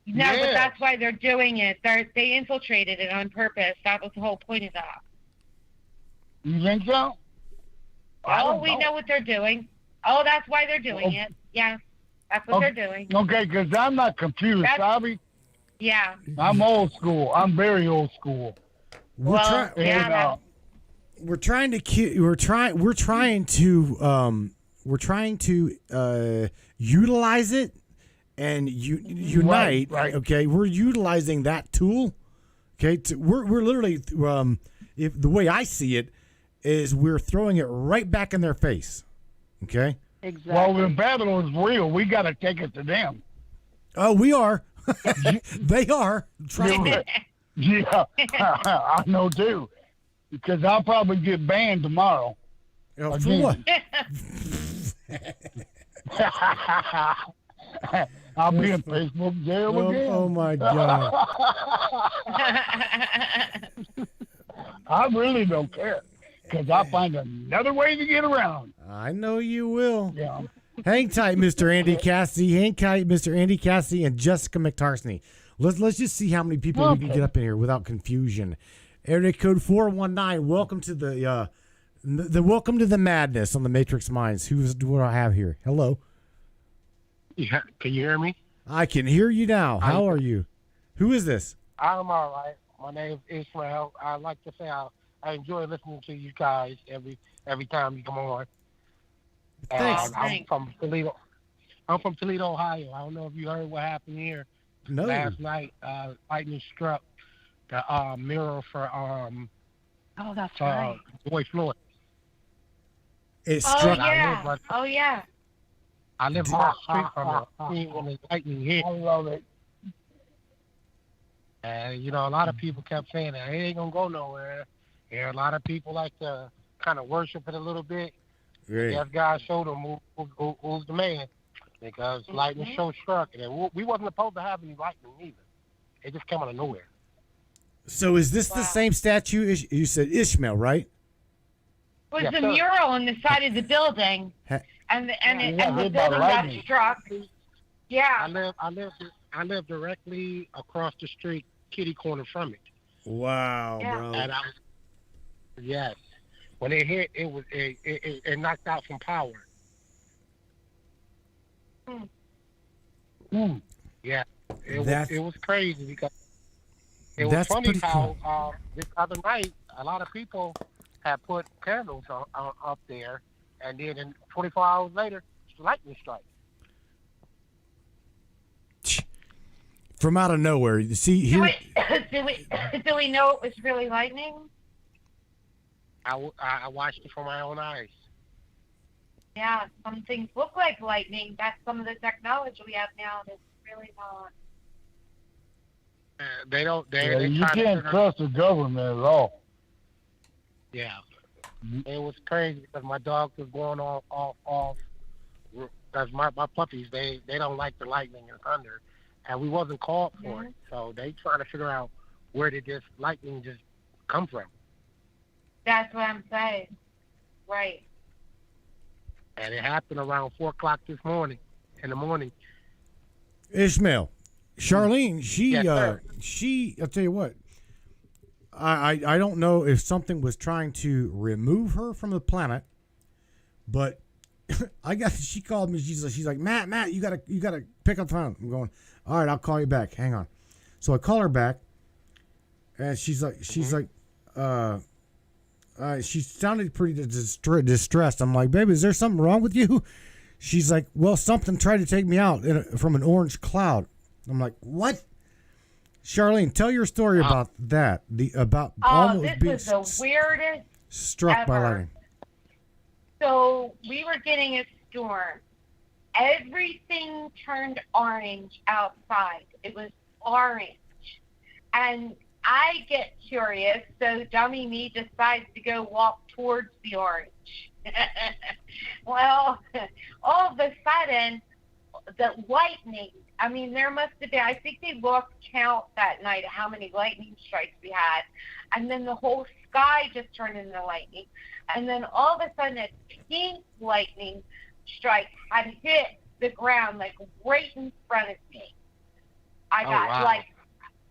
No, Yeah. but that's why they're doing it. They infiltrated it on purpose. That was the whole point of that. You think so? I Oh, don't we know what they're doing. Oh, that's why they're doing it. Yeah, that's what they're doing. Okay, because I'm not computer savvy. Yeah. I'm old school. I'm very old school. We're trying to utilize it and unite. Right. Okay, we're utilizing that tool. Okay, we're literally if the way I see it is we're throwing it right back in their face. Okay. Exactly. Well, the battle is real. We got to take it to them. Oh, we are. They are. Trust me. Yeah, I know too. Because I'll probably get banned tomorrow. For Again. what? I'll be in Facebook jail again. Oh my God. I really don't care. Because I'll find another way to get around. I know you will. Yeah. Hang tight, Mr. Andy Cassidy. Hang tight, Mr. Andy Cassidy and Jessica McTarsney. Let's just see how many people we can get up in here without confusion. Area code 419. Welcome to the welcome to the madness on the Matrix Minds. What do I have here? Hello. Yeah, can you hear me? I can hear you now. How are you? Who is this? I'm all right. My name is Israel. I like to say I enjoy listening to you guys every time you come on. Thanks. I'm from Toledo. Ohio. I don't know if you heard what happened here No. last night. Lightning struck the mirror for Oh, that's right. Boy Floyd. It Oh, struck. yeah. Oh, yeah. I live across the street from it. When the lightning hit. I love it. And a lot of people kept saying that it ain't gonna go nowhere. And a lot of people like to kind of worship it a little bit. Right. Yes, God showed them who's the man, because lightning show struck, and we wasn't supposed to have any lightning either. It just came out of nowhere. So is this the same statue? You said Ishmael, right? Was Yes, the sir. mural on the side of the building, and the building got struck. Yeah. I live directly across the street, kitty corner from it. Wow, Yeah. bro. And yes, when it hit, it knocked out some power. Yeah, it was crazy because it was That's funny pretty how this other night a lot of people had put candles up there, and then 24 hours later, lightning strike. From out of nowhere. You see here. Do we know it was really lightning? I watched it from my own eyes. Yeah, some things look like lightning. That's some of the technology we have now, and it's really not. They don't. You can't trust the government at all. Yeah, it was crazy because my dogs was going off. Because my puppies, they don't like the lightning and thunder, and we wasn't called for it. So they trying to figure out where did this lightning just come from. That's what I'm saying. Right. And it happened around 4 o'clock in the morning. Ishmael, Charlene, Yes, she, I'll tell you what, I don't know if something was trying to remove her from the planet, but she called me. She's like, Matt, you gotta pick up the phone. I'm going, all right, I'll call you back. Hang on. So I call her back, and she's like, she sounded pretty distressed. I'm like, baby, is there something wrong with you? She's like, well, something tried to take me out from an orange cloud. I'm like, what? Charlene, tell your story about that. Almost being this was the weirdest struck ever. by lightning. So we were getting a storm. Everything turned orange outside. It was orange. And I get curious, so dummy me decides to go walk towards the orange. Well, all of a sudden, the lightning, I mean, there must have been, I think they lost count that night of how many lightning strikes we had. And then the whole sky just turned into lightning. And then all of a sudden, a pink lightning strike had hit the ground, like right in front of me. I got like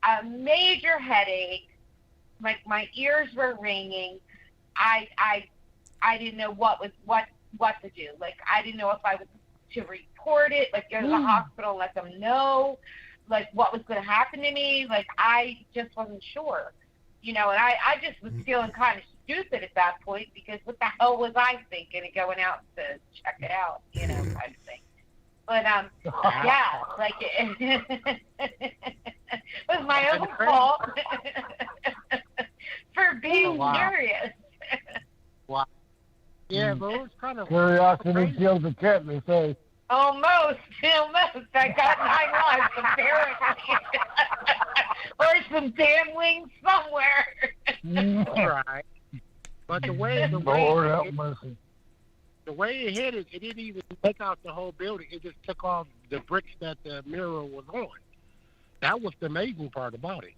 a major headache. My ears were ringing. I didn't know what to do. Like, I didn't know if I was to report it, like go to the hospital and let them know, like what was going to happen to me. Like, I just wasn't sure, and I just was feeling kind of stupid at that point, because what the hell was I thinking of going out to check it out, kind of thing. But yeah, like it was my own fault for being curious. Wow. Yeah, but it was kind of Curiosity killed the cat, they say. Almost. I got 9 lives, apparently. Or some damn wings somewhere. Right. But the way Lord have mercy. The way it hit it didn't even take out the whole building. It just took off the bricks that the mirror was on. That was the amazing part about it.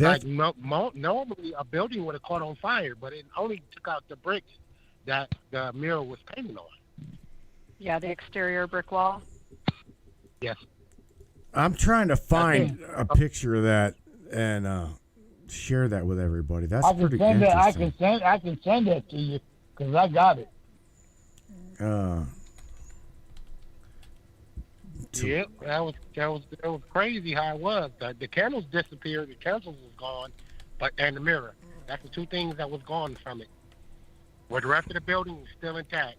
Like, normally a building would have caught on fire, but it only took out the bricks that the mirror was painted on. Yeah, the exterior brick wall. Yes. I'm trying to find a picture of that and share that with everybody. That's pretty interesting. I can send that to you because I got it. Yeah, that was crazy how it was. The candles disappeared, the candles was gone, and the mirror. That's the two things that was gone from it. Where the rest of the building was still intact.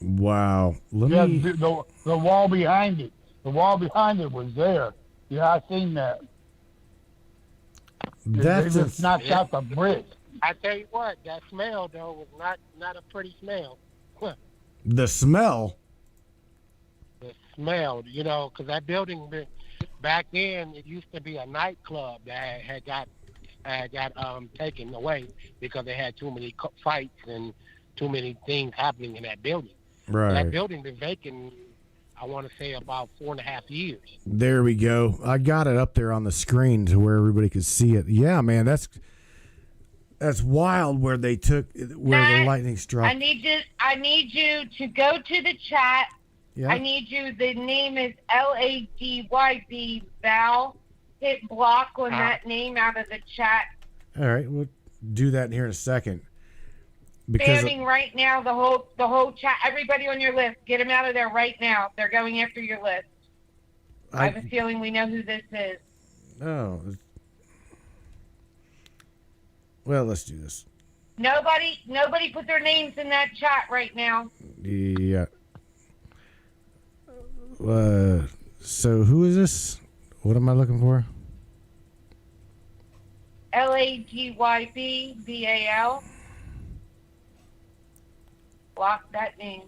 Wow. The wall behind it. The wall behind it was there. Yeah, I seen that. They just knocked out the brick. I tell you what, that smell though was not a pretty smell. The smell. The smell, because that building back then it used to be a nightclub that had got taken away because they had too many fights and too many things happening in that building. Right. That building been vacant, I want to say, about 4.5 years. There we go. I got it up there on the screen to where everybody could see it. Yeah, man, that's wild where they took where the lightning struck. I need you to go to the chat. Yeah. I need you. The name is LADYB. Val, hit block on that name out of the chat. All right, we'll do that here in a second. Because Spamming right now the whole chat. Everybody on your list, get them out of there right now. They're going after your list. I have a feeling we know who this is. Oh. Well, let's do this. Nobody put their names in that chat right now. Yeah. So who is this? What am I looking for? LADYBVAL. Block that name.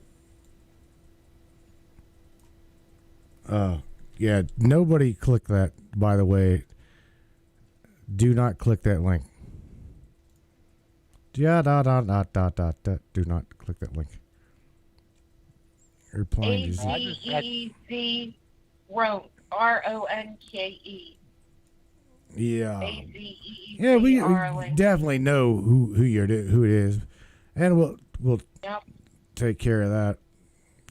Yeah. Nobody click that, by the way. Do not click that link. Yeah, do not click that link. Replying to AZEZ Ronke. RONKE. Yeah. AZEZ. Yeah, we definitely know who it is, and we'll take care of that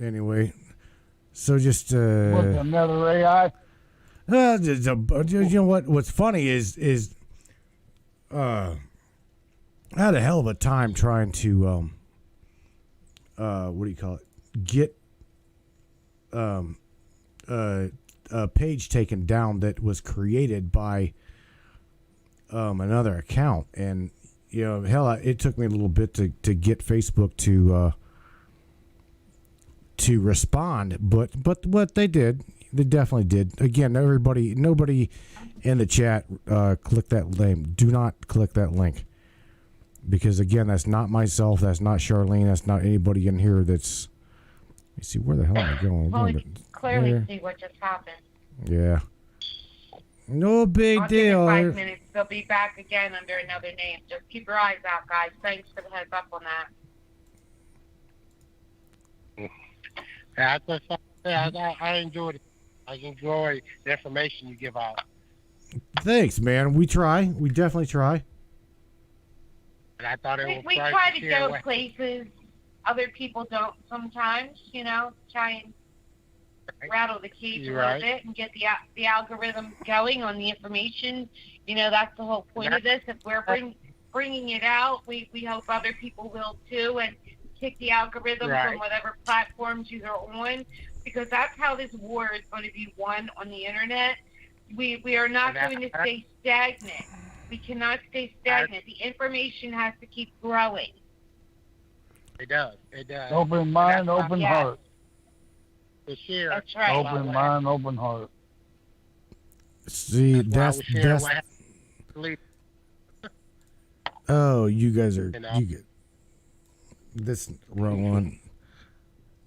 anyway. So just What's another AI? you know what's funny is I had a hell of a time trying to what do you call it? Get a page taken down that was created by another account, and you know, hell, it took me a little bit to get Facebook to respond, but what they did, they definitely did. Again, nobody in the chat click that link. Do not click that link, because again, that's not myself, that's not Charlene, that's not anybody in here. That's, let me see, where the hell am I going? Well, we clearly see what just happened. Yeah. No big deal. Give it 5 minutes. They'll be back again under another name. Just keep your eyes out, guys. Thanks for the heads up on that. I enjoyed it. I enjoy the information you give out. Thanks, man. We try. We definitely try. And I thought it was We try to go places other people don't sometimes, you know, try and rattle the cage a little bit and get the algorithm going on the information. You know, that's the whole point of this. If we're bringing it out, we hope other people will too, and kick the algorithms on whatever platforms you are on, because that's how this war is going to be won on the internet. We are not going to stay stagnant. We cannot stay stagnant. The information has to keep growing. It does. It does. Open mind, open heart. To share. That's right. Open mind, open heart. See, that's oh, you guys are, you get this wrong one.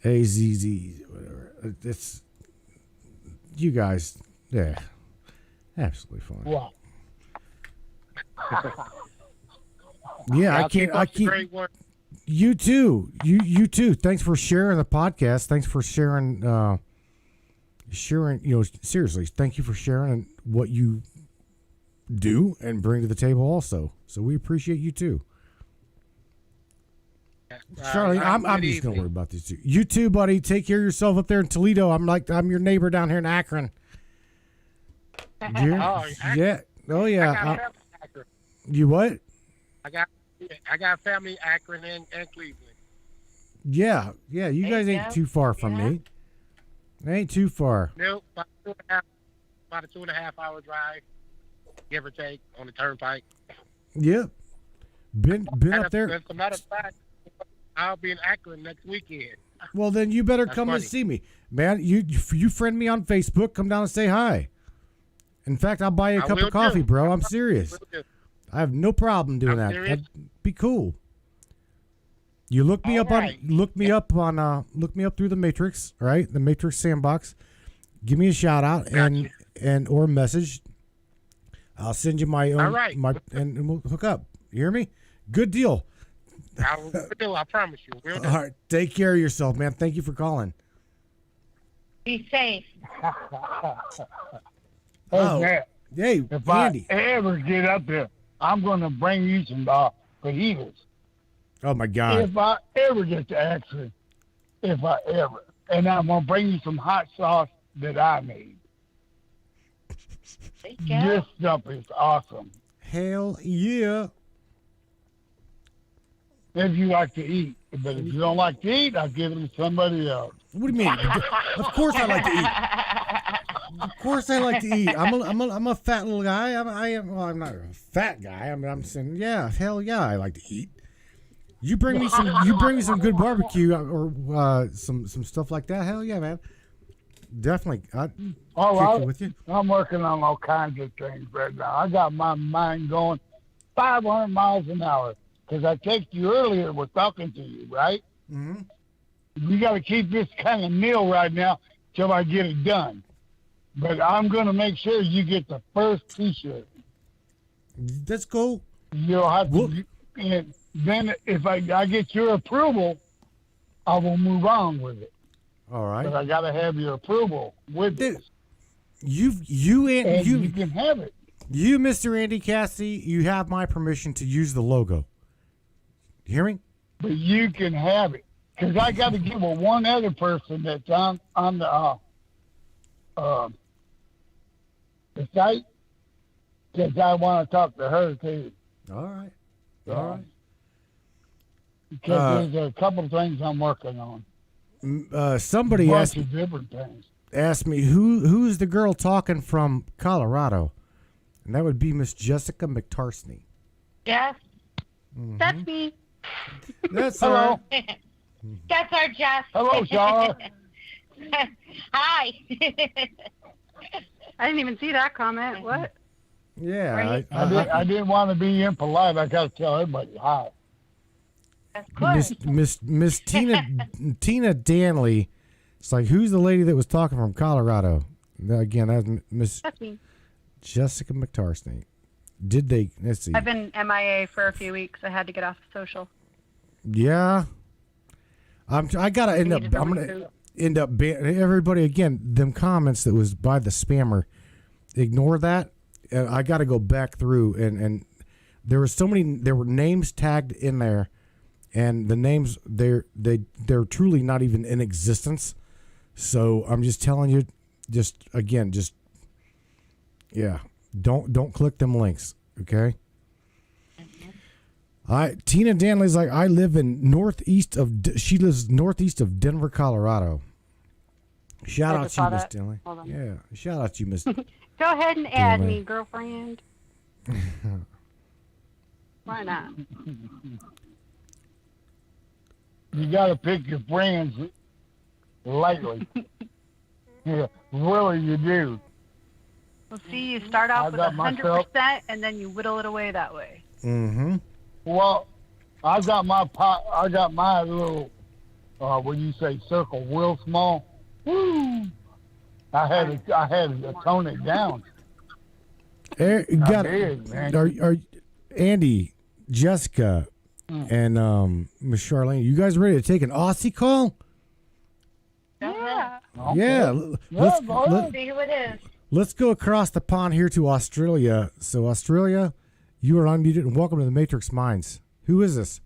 AZZ, whatever. It's you guys. Yeah, absolutely fine. Wow. Yeah, I keep. You too. You too. Thanks for sharing the podcast. Thanks for sharing. You know, seriously, thank you for sharing what you do and bring to the table also. So we appreciate you too. Charlie, I'm just gonna worry about this too. You too, buddy. Take care of yourself up there in Toledo. I'm your neighbor down here in Akron. Yeah. Oh yeah. You what? I got family in Akron and Cleveland. Yeah. You guys ain't too far from me. Ain't too far. Nope, about a 2.5 hour drive, give or take, on the turnpike. Yep. Been up there. As a matter of fact, I'll be in Akron next weekend. Well, then you better come and see me, man. You friend me on Facebook. Come down and say hi. In fact, I'll buy you a cup of coffee, bro. I'm serious. I have no problem doing that. That'd be cool. You look me up through the Matrix, right? The Matrix Sandbox. Give me a shout out, and and or message. I'll send you my own. All right. And we'll hook up. You hear me? Good deal. I will. I promise you. Real All right. Take care of yourself, man. Thank you for calling. Be safe. Oh, man, hey, if Andy. I ever get up there, I'm going to bring you some fajitas. Oh my God. If I ever get to accident, and I'm going to bring you some hot sauce that I made. This stuff is awesome. Hell yeah. If you like to eat. But if you don't like to eat, I'll give it to somebody else. What do you mean? Of course I like to eat. Of course I like to eat. I'm a fat little guy. I'm not a fat guy. I'm saying, yeah, hell yeah, I like to eat. You bring me some good barbecue or some stuff like that. Hell yeah, man. Definitely. I'd kick it with you. I'm working on all kinds of things right now. I got my mind going 500 miles an hour. Because I texted you earlier, we're talking to you, right? Mm-hmm. We got to keep this kind of nil right now till I get it done. But I'm going to make sure you get the first T-shirt. That's cool. You'll have to, and then if I get your approval, I will move on with it. All right. But I got to have your approval with it. You can have it. You, Mr. Andy Cassidy, you have my permission to use the logo. You hear me? But you can have it. Because I got to give one other person that's on the site. Because I want to talk to her, too. All right. All right. Because there's a couple of things I'm working on. Somebody asked different things. Asked me who's the girl talking from Colorado, and that would be Miss Jessica McTarsney. Yes, That's me. That's hello. That's our Jess. Hello, Shara. Hi. I didn't even see that comment. What? Yeah, Right. I didn't want to be impolite. I got to tell everybody hi. Of course. Miss Tina Danley. It's like, who's the lady that was talking from Colorado? Again, that's Miss Jessica McTarsney. Let's see. I've been MIA for a few weeks. I had to get off social. Yeah. I'm gonna end up everybody again, them comments that was by the spammer. Ignore that. I got to go back through and there were names tagged in there, and the names they're truly not even in existence. So I'm just telling you, don't click them links, okay? Tina Danley's like, I live in she lives northeast of Denver, Colorado. Shout out to you, Miss Danley. Yeah, shout out to you, Miss. Go ahead and add me, girlfriend. Why not? You got to pick your friends lightly. Yeah, really, you do. Well, see, you start off with 100%, and then you whittle it away that way. Mm-hmm. Well, I got my little, what do you say, circle real small. Woo! I had to tone it down. Are Andy, Jessica, and Miss Charlene, you guys ready to take an Aussie call? Yeah. Okay. Yeah. Let's see who it is. Let's go across the pond here to Australia. So, Australia, you are unmuted, and welcome to the Matrix Minds. Who is this?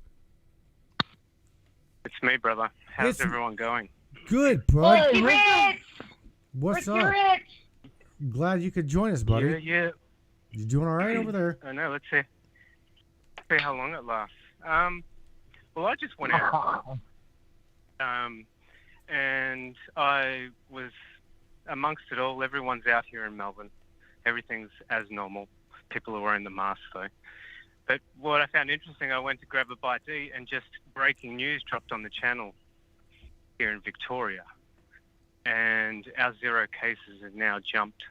It's me, brother. How's everyone going? Good, bud. Hey, Rich! What's Ricky up? Rich! Glad you could join us, buddy. Yeah. You doing all right over there? I know. Let's see how long it lasts. Well, I just went out, and I was amongst it all. Everyone's out here in Melbourne. Everything's as normal. People are wearing the masks, though. But what I found interesting, I went to grab a bite to eat, and just breaking news dropped on the channel here in Victoria. And our zero cases have now jumped.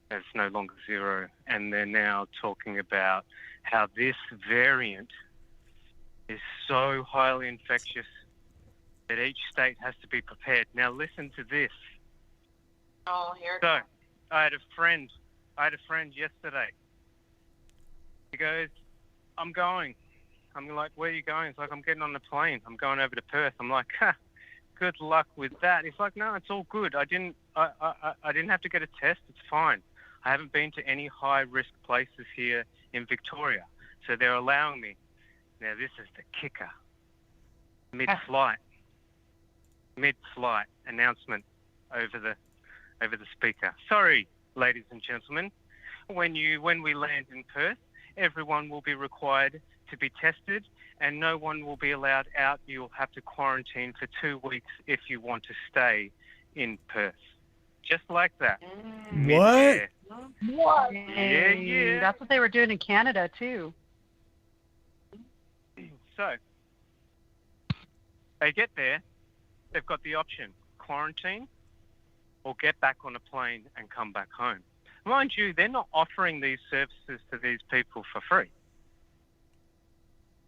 It's no longer zero. And they're now talking about how this variant is so highly infectious that each state has to be prepared. Now listen to this. Oh, here it So, I had a friend yesterday. He goes, I'm going. I'm like, where are you going? It's like, I'm getting on the plane. I'm going over to Perth. I'm like, good luck with that. He's like, no, it's all good. I didn't have to get a test. It's fine. I haven't been to any high-risk places here in Victoria, so they're allowing me. Now, this is the kicker. Mid-flight announcement over the speaker. Sorry, ladies and gentlemen, when we land in Perth, everyone will be required to be tested and no one will be allowed out. You'll have to quarantine for 2 weeks if you want to stay in Perth. Just like that. What? Mid-air. What? Yeah. That's what they were doing in Canada, too. So, they get there, they've got the option, quarantine or get back on a plane and come back home. Mind you, they're not offering these services to these people for free.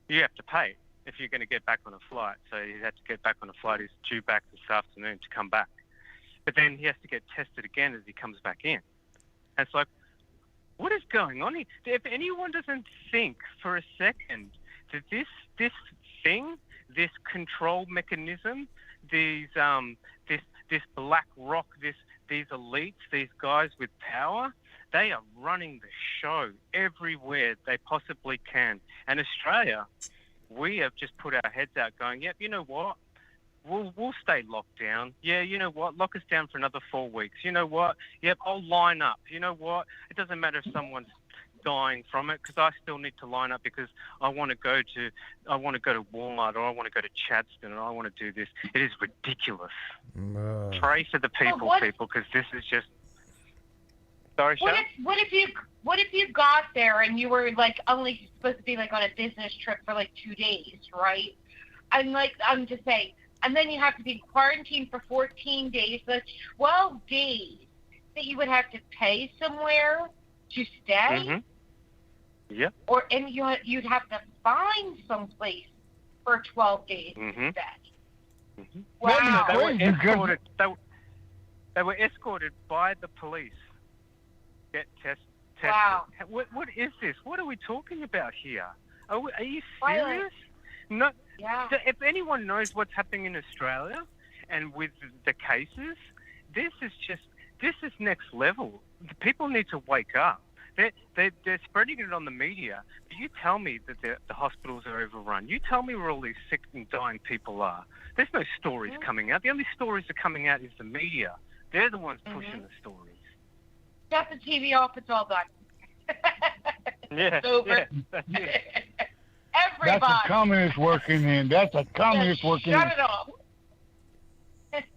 You have to pay if you're going to get back on a flight. So he had to get back on a flight. He's due back this afternoon to come back. But then he has to get tested again as he comes back in. And it's like, what is going on here? If anyone doesn't think for a second that this thing, this control mechanism, this black rock, these elites, these guys with power, they are running the show everywhere they possibly can. And Australia, we have just put our heads out going, yep, you know what? We'll stay locked down. Yeah, you know what? Lock us down for another 4 weeks. You know what? Yep, I'll line up. You know what? It doesn't matter if someone's dying from it because I still need to line up because I want to go to Walmart or I want to go to Chadstone or I want to do this. It is ridiculous. Pray for the people, because this is just. Sorry, What if you got there and you were like only supposed to be like on a business trip for like 2 days, right? And like I'm just saying, and then you have to be quarantined for 14 days. So that's 12 days that you would have to pay somewhere to stay. Mm-hmm. Yep. And you'd have to find someplace for 12 days to stay. Mm-hmm. Wow. They were escorted by the police. Get tested. Wow. What is this? What are we talking about here? Are you serious? No. Yeah. So if anyone knows what's happening in Australia and with the cases, this is next level. The people need to wake up. They're spreading it on the media. But you tell me that the hospitals are overrun. You tell me where all these sick and dying people are. There's no stories coming out. The only stories that are coming out is the media. They're the ones pushing the stories. Shut the TV off. It's all done. Yeah. It's over. Yeah. Everybody. That's a communist working in. Shut it off.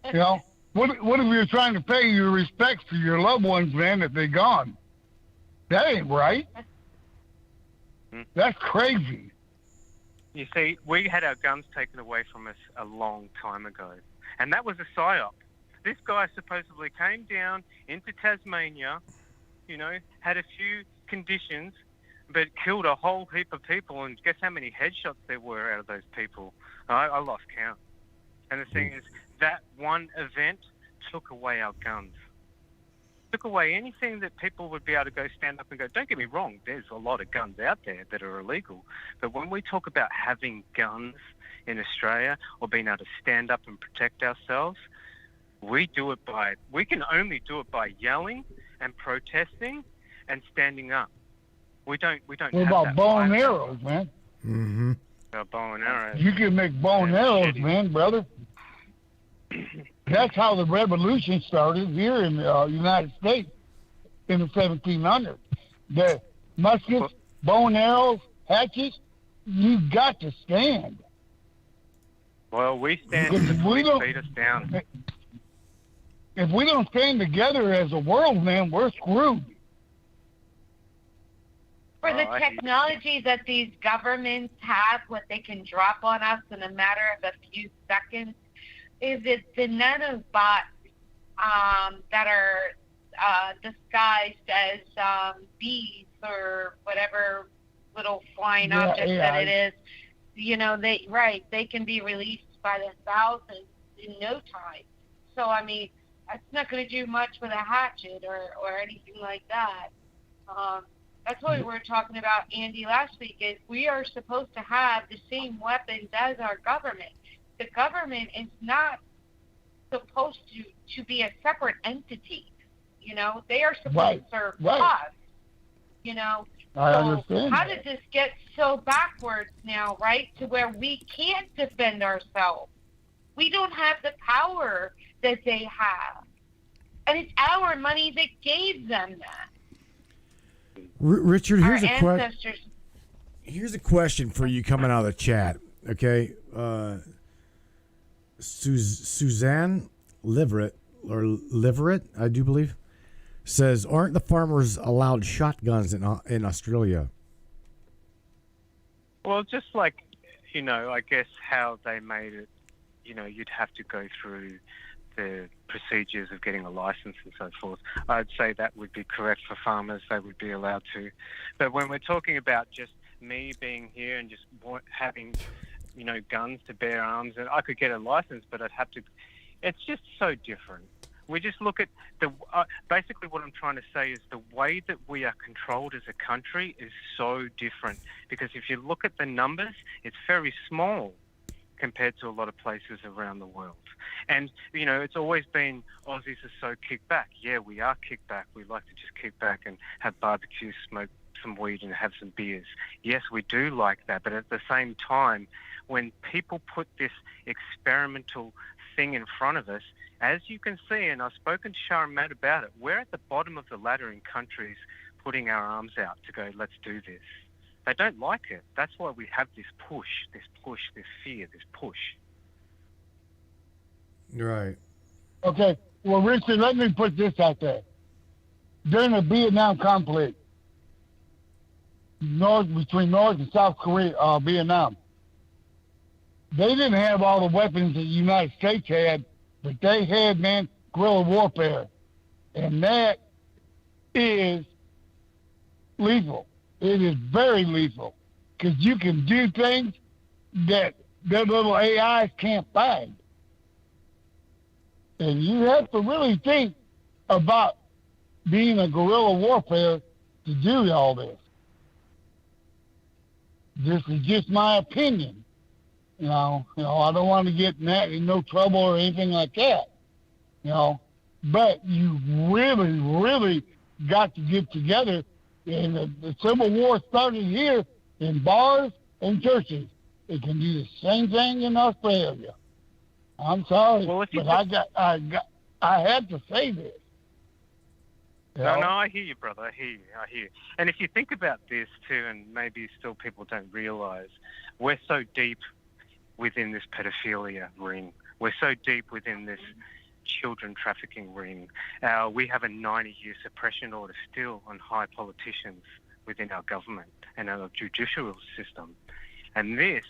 You know, what if you're trying to pay your respects to your loved ones, man, if they're gone? That ain't right. That's crazy. You see, we had our guns taken away from us a long time ago. And that was a psyop. This guy supposedly came down into Tasmania, had a few conditions, but killed a whole heap of people. And guess how many headshots there were out of those people? I lost count. And the thing is, that one event took away our guns. Took away anything that people would be able to go stand up and go, don't get me wrong, there's a lot of guns out there that are illegal. But when we talk about having guns in Australia or being able to stand up and protect ourselves, we can only do it by yelling and protesting and standing up. We don't What have about that bow and fight. arrows, man? Mm-hmm. Bow and arrows. You can make bow and arrows, man, brother. That's how the revolution started here in the United States in the 1700s. The muskets, bow and arrows, hatchets, you've got to stand. Well, we stand Because if if the we police don't- beat us down. If we don't stand together as a world, man, we're screwed. For the I- technology that these governments have, what they can drop on us in a matter of a few seconds, is it the nanobots that are disguised as bees or whatever little flying object that it is. They can be released by the thousands in no time. So, I mean, That's not going to do much with a hatchet or anything like that. That's what we were talking about, Andy, last week, is we are supposed to have the same weapons as our government. The government is not supposed to be a separate entity. You know, they are supposed to serve us. You know, I so understand. how did this get so backwards now, right, to where we can't defend ourselves? We don't have the power that they have. And it's our money that gave them that. Richard, here's ancestors. Here's a question for you coming out of the chat. Okay, Suzanne Liverett, I do believe, says, "Aren't the farmers allowed shotguns in Australia?" Well, just like, you know, I guess how they made it, you know, you'd have to go through the procedures of getting a license and so forth. I'd say that would be correct for farmers. They would be allowed to. But when we're talking about just me being here and just having, you know, guns to bear arms, and I could get a license, but I'd have to. It's just so different. We just look at the. Basically, what I'm trying to say is the way that we are controlled as a country is so different. Because if you look at the numbers, it's very small compared to a lot of places around the world. And, you know, it's always been Aussies are so kicked back. Yeah, we are kicked back. We like to just kick back and have barbecue, smoke some weed and have some beers. Yes, we do like that. But at the same time, when people put this experimental thing in front of us, as you can see, and I've spoken to Sharon Matt about it, we're at the bottom of the ladder in countries putting our arms out to go, let's do this. They don't like it. That's why we have this fear, this push. Right. Okay. Well, Richard, let me put this out there. During the Vietnam conflict, between North and South Korea, Vietnam, they didn't have all the weapons that the United States had, but they had, man, guerrilla warfare. And that is lethal. It is very lethal because you can do things that their little AIs can't find. And you have to really think about being a guerrilla warfare to do all this. This is just my opinion. You know, I don't want to get in no trouble or anything like that. You know, but you really, really got to get together. And the Civil War started here in bars and churches. It can do the same thing in Australia. I'm sorry, but I had to say this. No, I hear you, brother. I hear you. And if you think about this too, and maybe still people don't realize, we're so deep within this pedophilia ring. We're so deep within this children trafficking ring. We have a 90-year suppression order still on high politicians within our government and our judicial system. And this,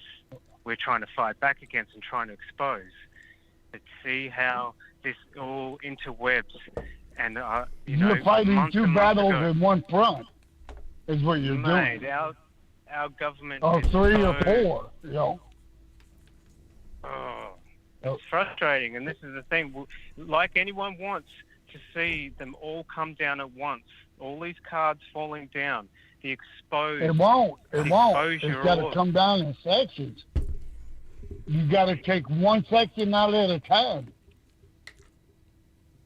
we're trying to fight back against and trying to expose. But see how this all interwebs and, you're fighting two battles in one front is what you're doing. Our government or is three so, or four, you know. It's frustrating, and this is the thing. Like anyone wants to see them all come down at once, all these cards falling down, the exposed. It won't. It's got to come down in sections. You got to take one section out at a time.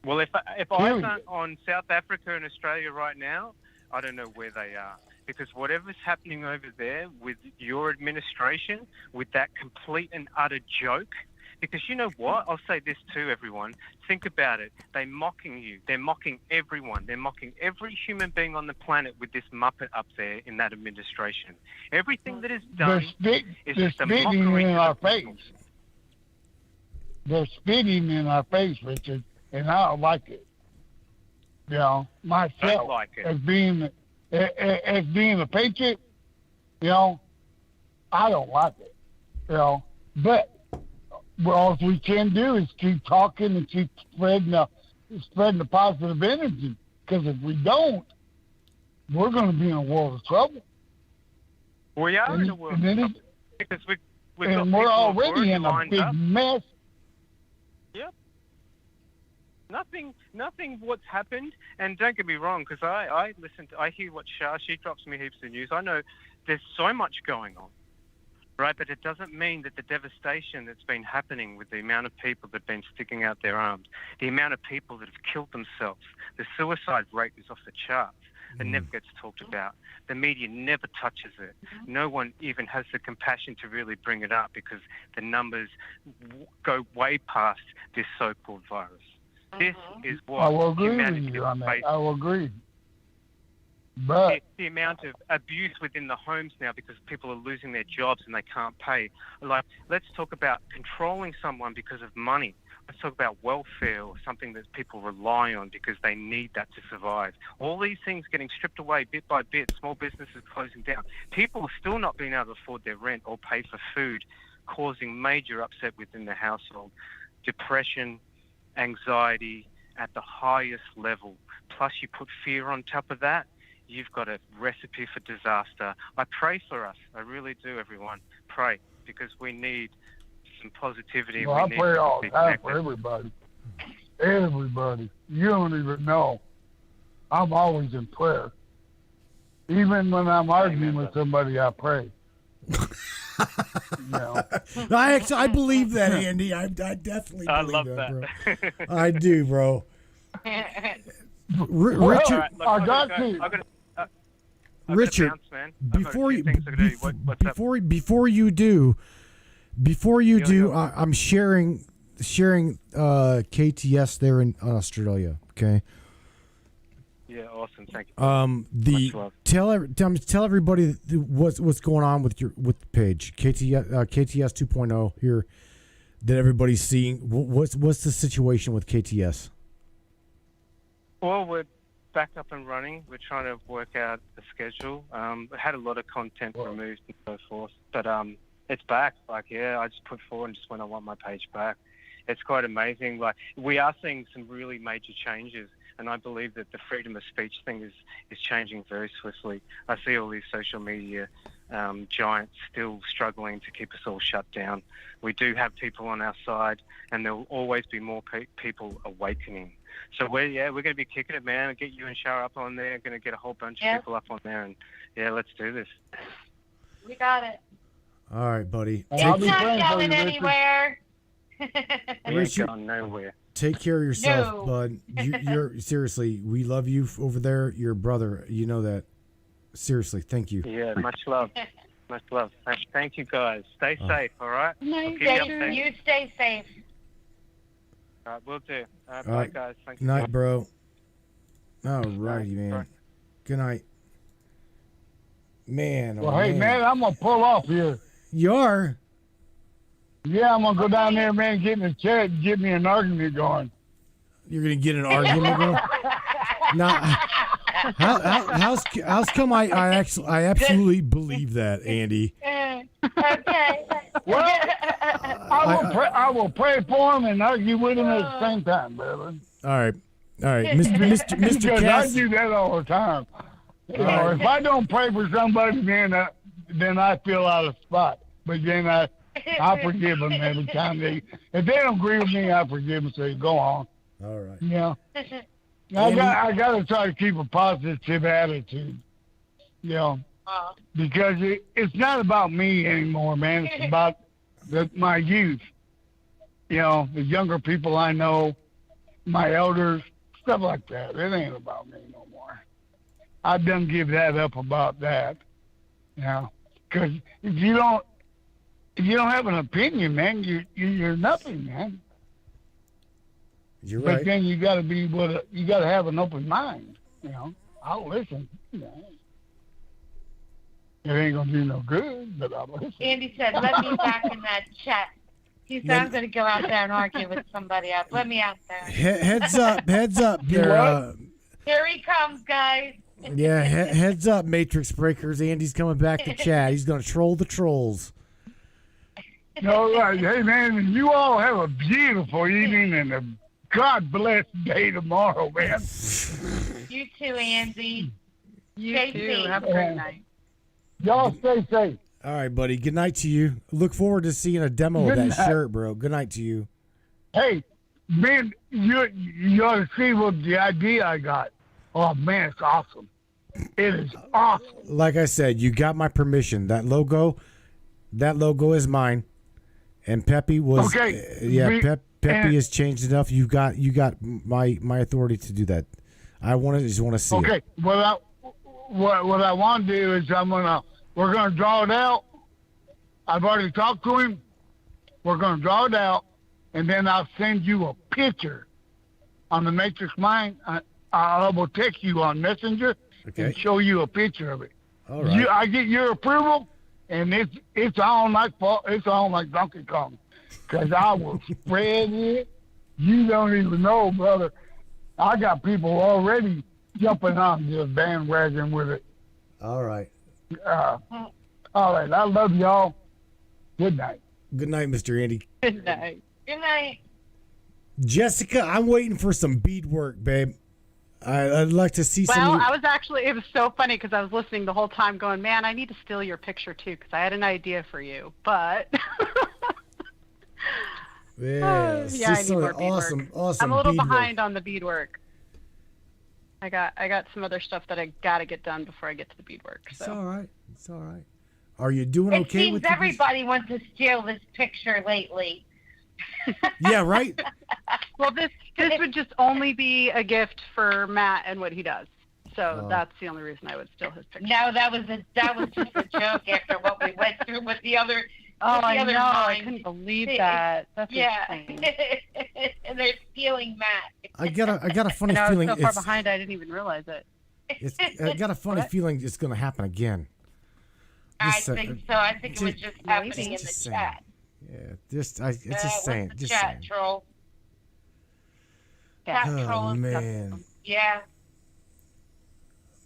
Well, if I was on South Africa and Australia right now, I don't know where they are. Because whatever's happening over there with your administration, with that complete and utter joke, because you know what? I'll say this to everyone. Think about it. They're mocking you. They're mocking everyone. They're mocking every human being on the planet with this muppet up there in that administration. Everything that is done is just a mockery in our face. They're spitting in our face, Richard, and I don't like it. You know, myself, like it. as being a patriot, you know, I don't like it. You know, but all we can do is keep talking and keep spreading the positive energy. Because if we don't, we're going to be in a world of trouble. We are in a world of trouble. Because we're already in a big mess. Yep. Nothing what's happened. And don't get me wrong, because I listen, I hear what she drops me heaps of news. I know there's so much going on, right? But it doesn't mean that the devastation that's been happening with the amount of people that have been sticking out their arms, the amount of people that have killed themselves, the suicide rate is off the charts. It never gets talked about. The media never touches it. No one even has the compassion to really bring it up because the numbers go way past this so-called virus. This is what I will agree with humanity you on that. faces. I will agree. But The amount of abuse within the homes now because people are losing their jobs and they can't pay. Like, let's talk about controlling someone because of money. Let's talk about welfare or something that people rely on because they need that to survive. All these things getting stripped away bit by bit, small businesses closing down. People are still not being able to afford their rent or pay for food, causing major upset within the household. Depression, anxiety at the highest level. Plus you put fear on top of that, you've got a recipe for disaster. I pray for us. I really do, everyone. Pray, because we need some positivity. well, I pray all the time for everybody. Everybody. You don't even know. I'm always in prayer. Even when I'm arguing with somebody, I pray. I believe that, Andy. I definitely I believe love that, that. bro. I do, bro. Well, Richard, All right, look, I got to. to. Richard, bounce, man. before you do, I'm sharing KTS there in Australia. Okay. Yeah, awesome. Thank you. Tell everybody what's going on with the page KTS 2.0 here that everybody's seeing. What's the situation with KTS? Well, we're back up and running. We're trying to work out the schedule. We had a lot of content removed and so forth, but it's back. Like, yeah, I just put forward and just went, I want my page back. It's quite amazing. Like, we are seeing some really major changes, and I believe that the freedom of speech thing is changing very swiftly. I see all these social media giants still struggling to keep us all shut down. We do have people on our side, and there will always be more people awakening. So we're going to be kicking it, man. I'll get you and Shara up on there. Going to get a whole bunch of people up on there, and let's do this. We got it. All right, buddy. It's not going anywhere. Richard, going nowhere. Take care of yourself, bud. You're seriously. We love you over there. Your brother. You know that. Seriously, thank you. Yeah, much love. Much love. Thank you, guys. Stay safe, all right? You stay safe. All right, we'll do. All right, All right. bye, guys. Thank Good night, you. bro. All righty, man. Bye. Good night. Man, Well, hey, man, I'm going to pull off here. You are? Yeah, I'm going to go down there, man, get in the chat and get me an argument going. You're going to get an argument going? Now, how's come I absolutely believe that, Andy? Okay. Well, I will pray for him and argue with him at the same time, brother. All right, Mr. Because Cass. I do that all the time. If I don't pray for somebody, then I feel out of spot. But then I forgive them every time if they don't agree with me, I forgive them. Say, go on. All right. Yeah. I got to try to keep a positive attitude. You know, because it's not about me anymore, man. It's about my youth. You know, the younger people I know, my elders, stuff like that. It ain't about me no more. I done give that up about that. You know, because if you don't have an opinion, man, you're nothing, man. You're right. But then you got to have an open mind. You know, I'll listen. You know. It ain't gonna do no good, but I'll listen. Andy said, "Let me back in that chat." He said, "I'm going to go out there and argue with somebody else. Let me out there." Heads up there. Here he comes, guys. Yeah, heads up, Matrix Breakers. Andy's coming back to chat. He's gonna troll the trolls. All right, hey man, you all have a beautiful evening and a God bless day tomorrow, man. You too, Andy. You too. Have a great night. Y'all stay safe. All right, buddy. Good night to you. Look forward to seeing a demo of that shirt, bro. Good night to you. Hey, man, you ought to see what the idea I got. Oh man, it's awesome. It is awesome. Like I said, you got my permission. That logo is mine. And Peppy was okay. Peppy has changed enough. You got my authority to do that. I just want to see it. Okay. What I want to do is we're gonna draw it out. I've already talked to him. We're gonna draw it out, and then I'll send you a picture on the Matrix Mind. I will text you on Messenger and show you a picture of it. All right. I get your approval, and it's on like Donkey Kong, because I will spread it. You don't even know, brother. I got people already jumping on this bandwagon with it. All right. All right. I love y'all. Good night. Good night, Mr. Andy. Good night. Good night. Jessica, I'm waiting for some beadwork, babe. I'd like to see some. Well, it was so funny because I was listening the whole time going, man, I need to steal your picture too because I had an idea for you. But yeah, I need more beadwork. Awesome. I'm a little beadwork. behind on the beadwork. I got some other stuff that I got to get done before I get to the beadwork. So. It's all right. Are you doing okay with it? Seems everybody wants to steal this picture lately. Yeah, right? Well, this would just only be a gift for Matt and what he does. So that's the only reason I would steal his picture. No, that was just a joke after what we went through with the other. Oh, I know. I couldn't believe that. That's insane. And they're stealing Matt. I got a funny I feeling was so far behind I didn't even realize it. I got a funny feeling it's going to happen again. I think so. I think it was just happening in the chat. Yeah, it's just saying. Just chat saying. troll. Chat troll. Oh man. Yeah.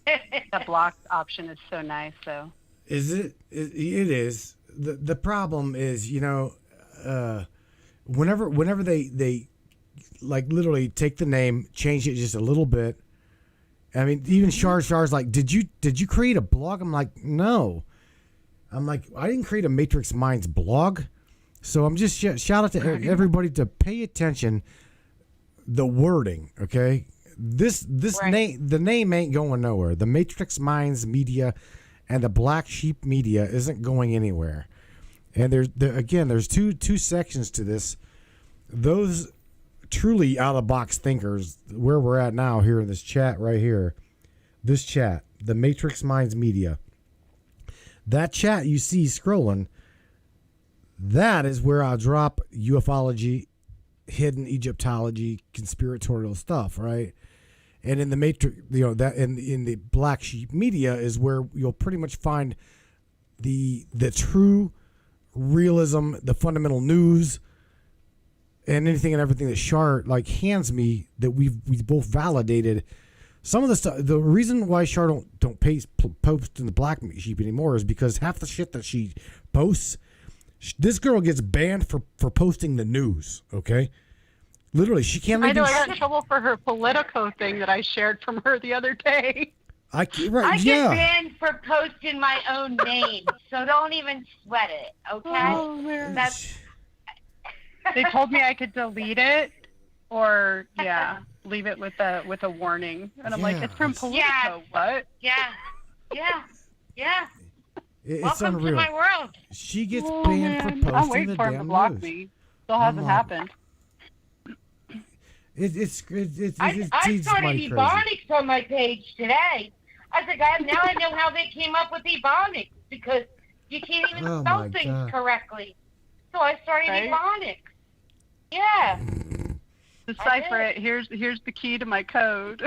The block option is so nice, though. Is it? It is. The problem is, whenever they like literally take the name, change it just a little bit. I mean, even Char's like, did you create a blog? I'm like, no. I'm like, I didn't create a Matrix Minds blog. So I'm just shout out to everybody to pay attention. The wording, okay? This name, the name ain't going nowhere. The Matrix Minds Media and the Black Sheep Media isn't going anywhere. And there's two sections to this. Those truly out of the box thinkers, where we're at now here in this chat right here, this chat, the Matrix Minds Media. That chat you see scrolling, that is where I'll drop ufology, hidden Egyptology, conspiratorial stuff, right? And in the Matrix, that in the Black Sheep Media is where you'll pretty much find the true realism, the fundamental news, and anything and everything that Char hands me that we've both validated. Some of the stuff, the reason why Char don't post in the Black Sheep anymore is because half the shit that she posts, this girl gets banned for posting the news. Okay, literally, she can't. I know. I got in trouble for her Politico thing that I shared from her the other day. I get banned for posting my own name, so don't even sweat it. Okay. Oh man. They told me I could delete it or leave it with a warning, and I'm like, it's from Politico. Yeah. What? Yeah. It's Welcome unreal. to my world. She gets banned for posting I'm waiting the for him to damn block news. me. Still hasn't happened. I started Ebonics on my page today. I was like, now I know how they came up with Ebonics because you can't even spell things correctly. So I started Ebonics. Yeah. Decipher it. Here's the key to my code.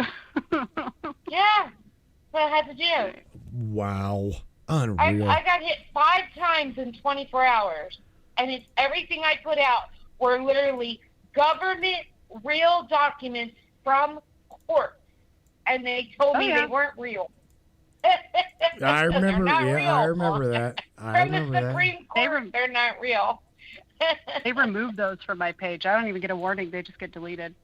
Yeah. What I had to do. Wow. Unreal. I got hit 5 times in 24 hours. And it's everything I put out were literally government real documents from court. And they told me they weren't real. I remember. Real. I remember that. From the Supreme Court, they're not real. They removed those from my page. I don't even get a warning. They just get deleted.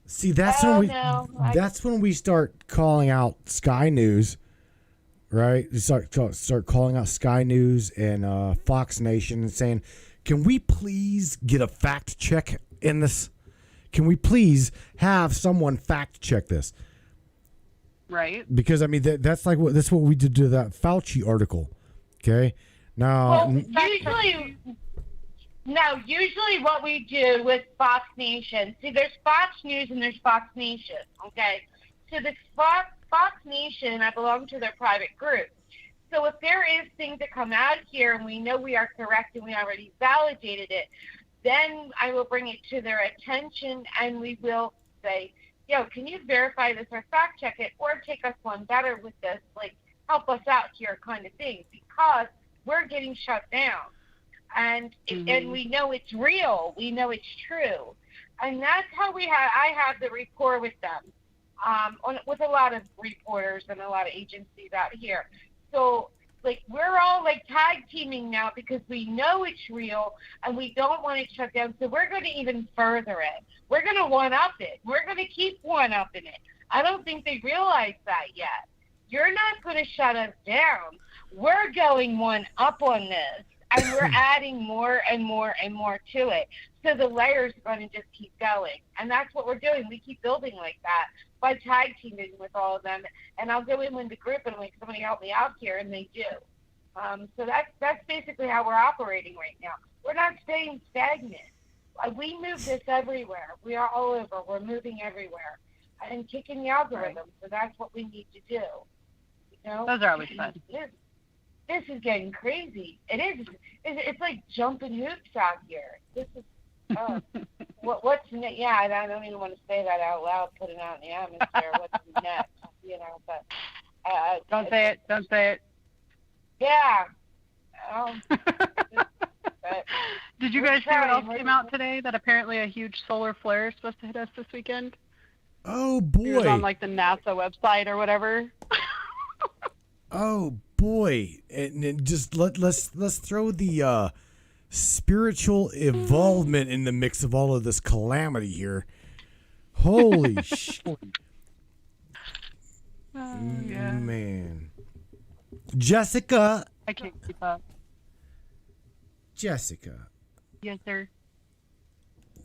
See, that's when we start calling out Sky News, right? We start calling out Sky News and Fox Nation and saying, "Can we please get a fact check in this? Can we please have someone fact check this? Right. Because I mean that's what we did to that Fauci article. Okay. Now, Well, usually what we do with Fox Nation, see, there's Fox News and there's Fox Nation, okay? So the Fox Nation, I belong to their private group. So if there is things that come out here and we know we are correct and we already validated it, then I will bring it to their attention and we will say, yo, can you verify this or fact check it or take us one better with this, like help us out here kind of thing, because we're getting shut down. And and we know it's real. We know it's true. And that's how I have the rapport with them, with a lot of reporters and a lot of agencies out here. So, like, we're all, like, tag teaming now because we know it's real and we don't want it shut down. So we're going to even further it. We're going to one-up it. We're going to keep one-upping it. I don't think they realize that yet. You're not going to shut us down. We're going one-up on this. And we're adding more and more and more to it. So the layers are going to just keep going. And that's what we're doing. We keep building like that by tag teaming with all of them. And I'll go in with the group and like, somebody help me out here, and they do. So that's basically how we're operating right now. We're not staying stagnant. We move this everywhere. We are all over. We're moving everywhere and kicking the algorithm. Right. So that's what we need to do. You know? Those are always fun. This is getting crazy. It is. It's like jumping hoops out here. This is. What's next? Yeah, I don't even want to say that out loud. Put it out in the atmosphere. What's next? You know, but. Don't say it. Don't say it. Yeah. Did you guys see what else came out today? That apparently a huge solar flare is supposed to hit us this weekend. Oh boy! It was on like the NASA website or whatever. Oh boy! And just let's throw the spiritual involvement in the mix of all of this calamity here. Holy shit! Yeah. Man, Jessica. I can't keep up. Jessica. Yes, sir.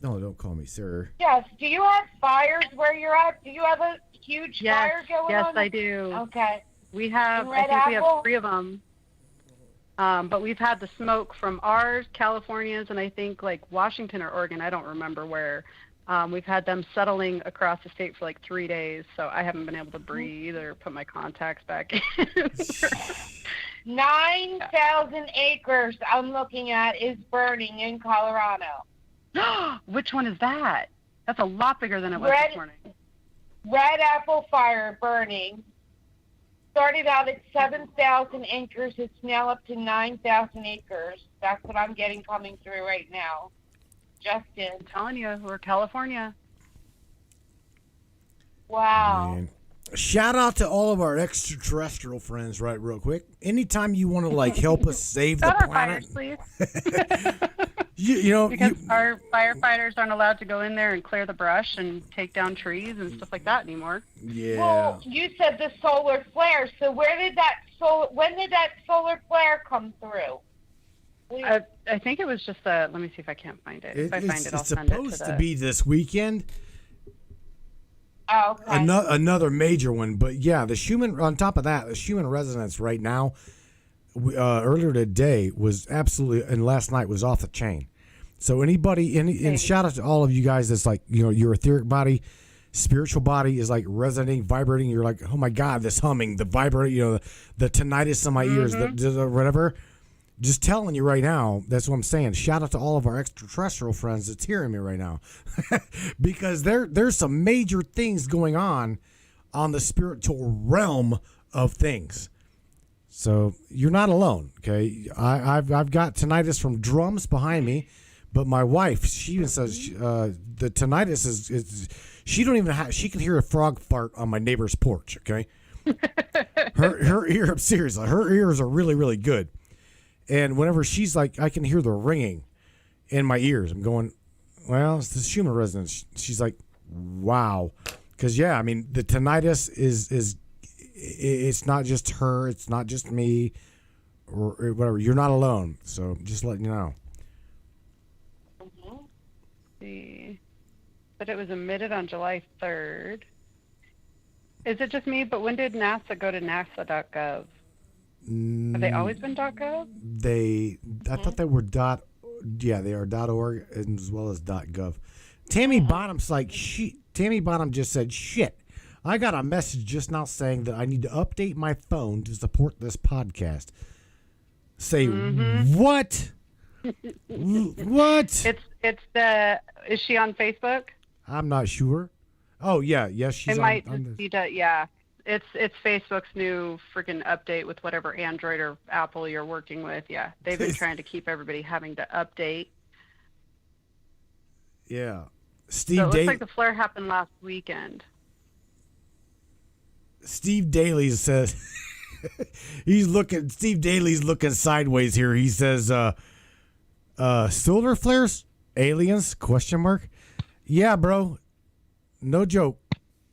No, don't call me sir. Yes. Do you have fires where you're at? Do you have a huge fire going on? Yes, I do. Okay. We have, I think we have 3 of them. But we've had the smoke from ours, California's, and I think like Washington or Oregon. I don't remember where. We've had them settling across the state for like 3 days, so I haven't been able to breathe or put my contacts back in. 9,000 acres I'm looking at is burning in Colorado. Which one is that? That's a lot bigger than it was this morning. Red apple fire burning. Started out at 7,000 acres. It's now up to 9,000 acres. That's what I'm getting coming through right now. Just in. I'm telling you, we're California. Wow. Man. Shout out to all of our extraterrestrial friends, right, real quick. Anytime you want to, like, help us save the planet. Fires, please. you know, because our firefighters aren't allowed to go in there and clear the brush and take down trees and stuff like that anymore. Yeah. Well, you said the solar flare. So when did that solar flare come through? I think it was just let me see if I can't find it. If I find it, I'll send it to It's supposed to be this weekend. Oh, okay. Another major one, but yeah, the Schumann. On top of that, the Schumann resonance right now, earlier today was absolutely, and last night was off the chain. So anybody, and shout out to all of you guys. That's like, you know, your etheric body, spiritual body is like resonating, vibrating. You're like, oh my God, this humming, the vibrating, you know, the tinnitus in my ears, the whatever. Just telling you right now, that's what I'm saying. Shout out to all of our extraterrestrial friends that's hearing me right now. Because there's some major things going on the spiritual realm of things. So you're not alone, okay? I've got tinnitus from drums behind me, but my wife, she even says the tinnitus is she don't even have, she can hear a frog fart on my neighbor's porch, okay? Her ear, seriously, her ears are really, really good. And whenever she's like, I can hear the ringing in my ears. I'm going, well, it's the Schumann resonance. She's like, wow. Because, yeah, I mean, the tinnitus is it's not just her. It's not just me or whatever. You're not alone. So just letting you know. See. But it was emitted on July 3rd. Is it just me? But when did NASA go to nasa.gov? Have they always been .gov? I thought they were they are .org as well as .gov. Tammy Bonham's like, Tammy Bonham just said, shit. I got a message just now saying that I need to update my phone to support this podcast. Say what? What? Is she on Facebook? I'm not sure. Oh yeah, yes, she's it might on just be yeah. It's Facebook's new freaking update with whatever Android or Apple you're working with. Yeah, they've been trying to keep everybody having to update. Yeah, Steve. So it looks like the flare happened last weekend. Steve Daly says Steve Daly's looking sideways here. He says, solar flares, aliens? ? Yeah, bro. No joke.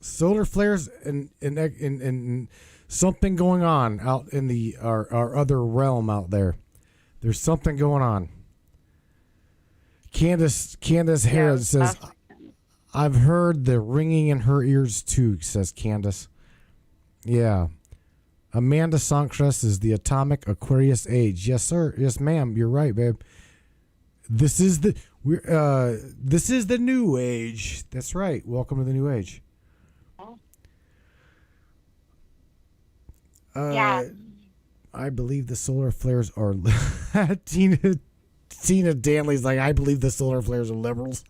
Solar flares and something going on out in our other realm out there. There's something going on. Candace Harris says, I've heard the ringing in her ears too, says Candace. Yeah. Amanda Songstress is the atomic Aquarius age. Yes, sir. Yes, ma'am. You're right, babe. This is the new age. That's right. Welcome to the new age. Yeah. I believe the solar flares are Tina Danley's like, I believe the solar flares are liberals.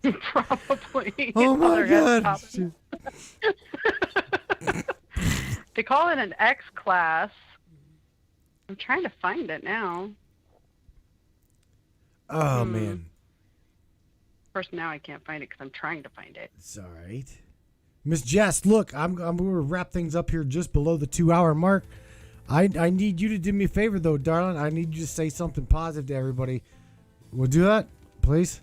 Probably. Oh my God. They call it an X class. I'm trying to find it now. Oh man. Of course, now I can't find it because I'm trying to find it. It's all right. Miss Jess, look, I'm going to wrap things up here just below the 2-hour mark. I need you to do me a favor, though, darling. I need you to say something positive to everybody. We'll do that, please.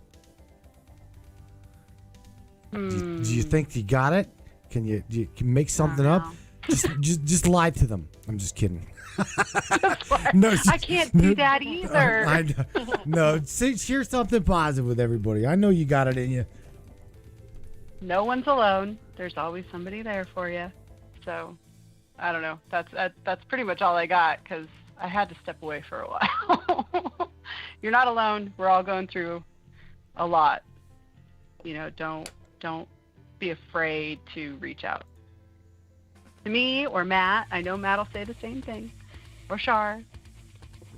Do you think you got it? Can you make something up? Just lie to them. I'm just kidding. No, I can't do that either. No, share something positive with everybody. I know you got it in you. No one's alone. There's always somebody there for you. So, I don't know. That's pretty much all I got because I had to step away for a while. You're not alone. We're all going through a lot. You know, don't be afraid to reach out to me or Matt. I know Matt will say the same thing, or Shar.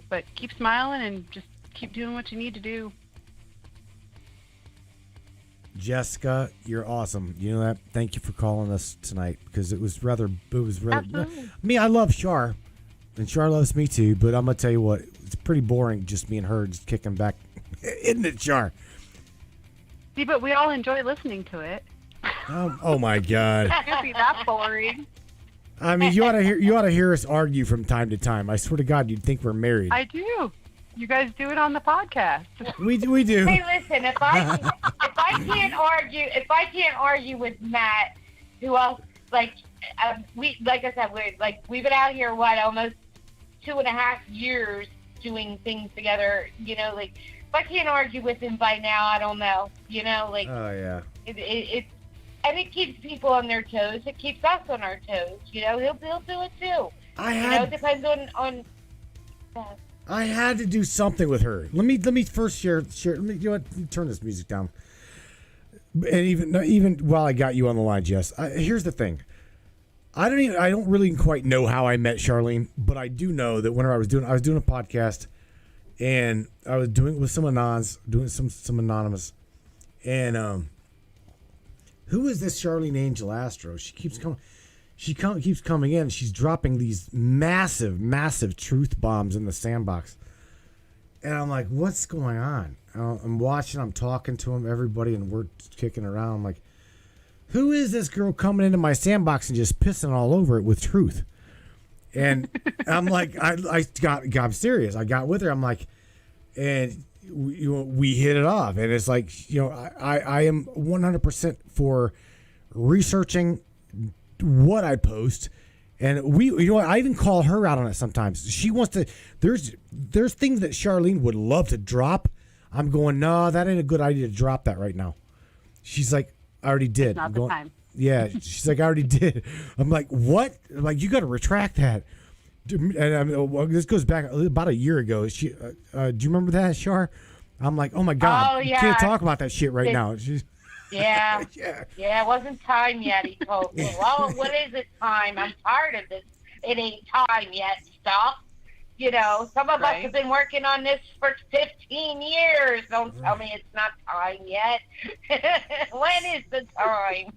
But keep smiling and just keep doing what you need to do. Jessica, you're awesome. You know that. Thank you for calling us tonight because it was rather. Absolutely. Me, I love Shar, and Shar loves me too. But I'm gonna tell you what, it's pretty boring just me and her just kicking back, isn't it, Shar? See, but we all enjoy listening to it. Oh my God. It can't be that boring. I mean, you ought to hear us argue from time to time. I swear to God, you'd think we're married. I do. You guys do it on the podcast. We do. Hey, listen, if I can't argue with Matt, who else? Like we've been out here almost 2.5 years doing things together. You know, like if I can't argue with him by now, I don't know. You know, like oh yeah. It keeps people on their toes. It keeps us on our toes. You know, he'll do it too. It depends on. I had to do something with her. Let me first share. Let me turn this music down. And even while I got you on the line, Jess, here's the thing. I don't really quite know how I met Charlene, but I do know that whenever I was doing a podcast, and I was doing it with some anonymous, and who is this Charlene Angel Astro? She keeps coming. Keeps coming in. She's dropping these massive truth bombs in the sandbox. And I'm like, what's going on? I'm watching. I'm talking to everybody, and we're kicking around. I'm like, who is this girl coming into my sandbox and just pissing all over it with truth? And I'm like, I'm serious. I got with her. I'm like, and we hit it off. And it's like, I am 100% for researching what I post, and I even call her out on it sometimes. She wants to. There's things that Charlene would love to drop I'm going, no, that ain't a good idea to drop that right now. She's like, I already did. It's not I'm the going, time. Yeah, she's like, I already did. I'm like, what? I'm like, you got to retract that. And well, this goes back about a year ago. She, do you remember that, Shar? I'm like, oh my God, you can't talk about that shit right now. She's, yeah. It wasn't time yet, he told me. Well, what is it time? I'm tired of this. It ain't time yet stuff. You know, some of us have been working on this for 15 years. Don't tell me it's not time yet. When is the time?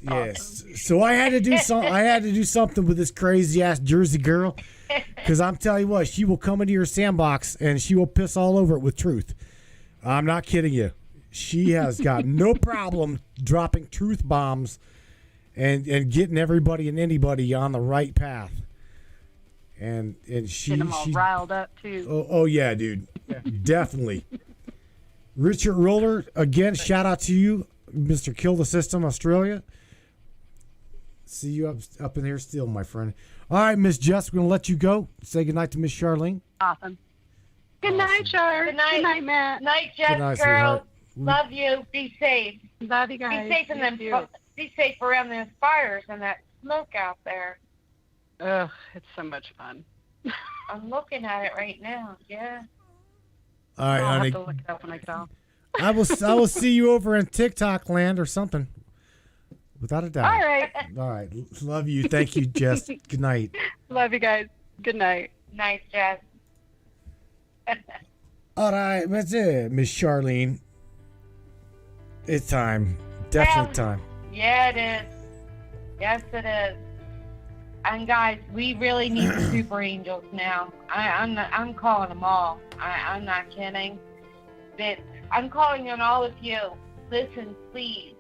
Yes. So I had to do something with this crazy ass Jersey girl, because I'm telling you what, she will come into your sandbox and she will piss all over it with truth. I'm not kidding you. She has got no problem dropping truth bombs and getting everybody and anybody on the right path. And she get them all riled up too. Oh yeah, dude, definitely. Richard Roller, again, shout out to you, Mr. Kill the System, Australia. See you up in here still, my friend. All right, Miss Jess, we're gonna let you go. Say goodnight to Miss Charlene. Awesome. Good night, Char. Good night. Good night, Matt. Night, Jess, Good night, girl. sweetheart. Love you. Be safe. Love you guys. Be safe in them. Be safe around those fires and that smoke out there. Ugh, it's so much fun. I'm looking at it right now. Yeah. All right, I'll honey. have to look it up when I get off. I will see you over in TikTok land or something. Without a doubt. All right. All right. Love you. Thank you, Jess. Good night. Love you guys. Good night. Nice, Jess. All right, that's it, Miss Charlene. It's time. Definitely time. Yeah, it is. Yes, it is. And guys, we really need the super angels now. I'm calling them all. I'm not kidding. But I'm calling on all of you. Listen, please.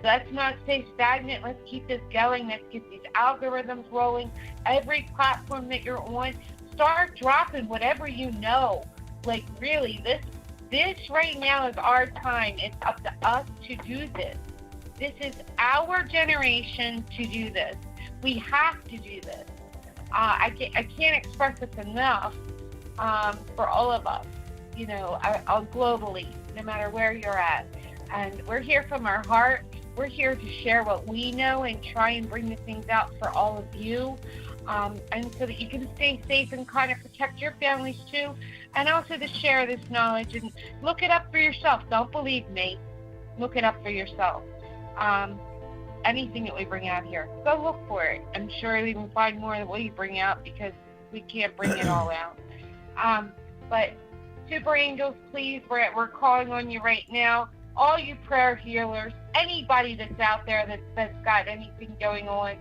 Let's not stay stagnant. Let's keep this going. Let's get these algorithms rolling. Every platform that you're on, start dropping whatever you know. Like, really, this right now is our time. It's up to us to do this. This is our generation to do this. We have to do this. I can't express this enough for all of us, you know, globally, no matter where you're at. And we're here from our heart. We're here to share what we know and try and bring the things out for all of you. And so that you can stay safe and kind of protect your families too. And also to share this knowledge and look it up for yourself. Don't believe me. Look it up for yourself. Anything that we bring out here, go look for it. I'm sure we can find more than we bring out because we can't bring it all out. But super angels, please, we're calling on you right now. All you prayer healers, anybody that's out there that's got anything going on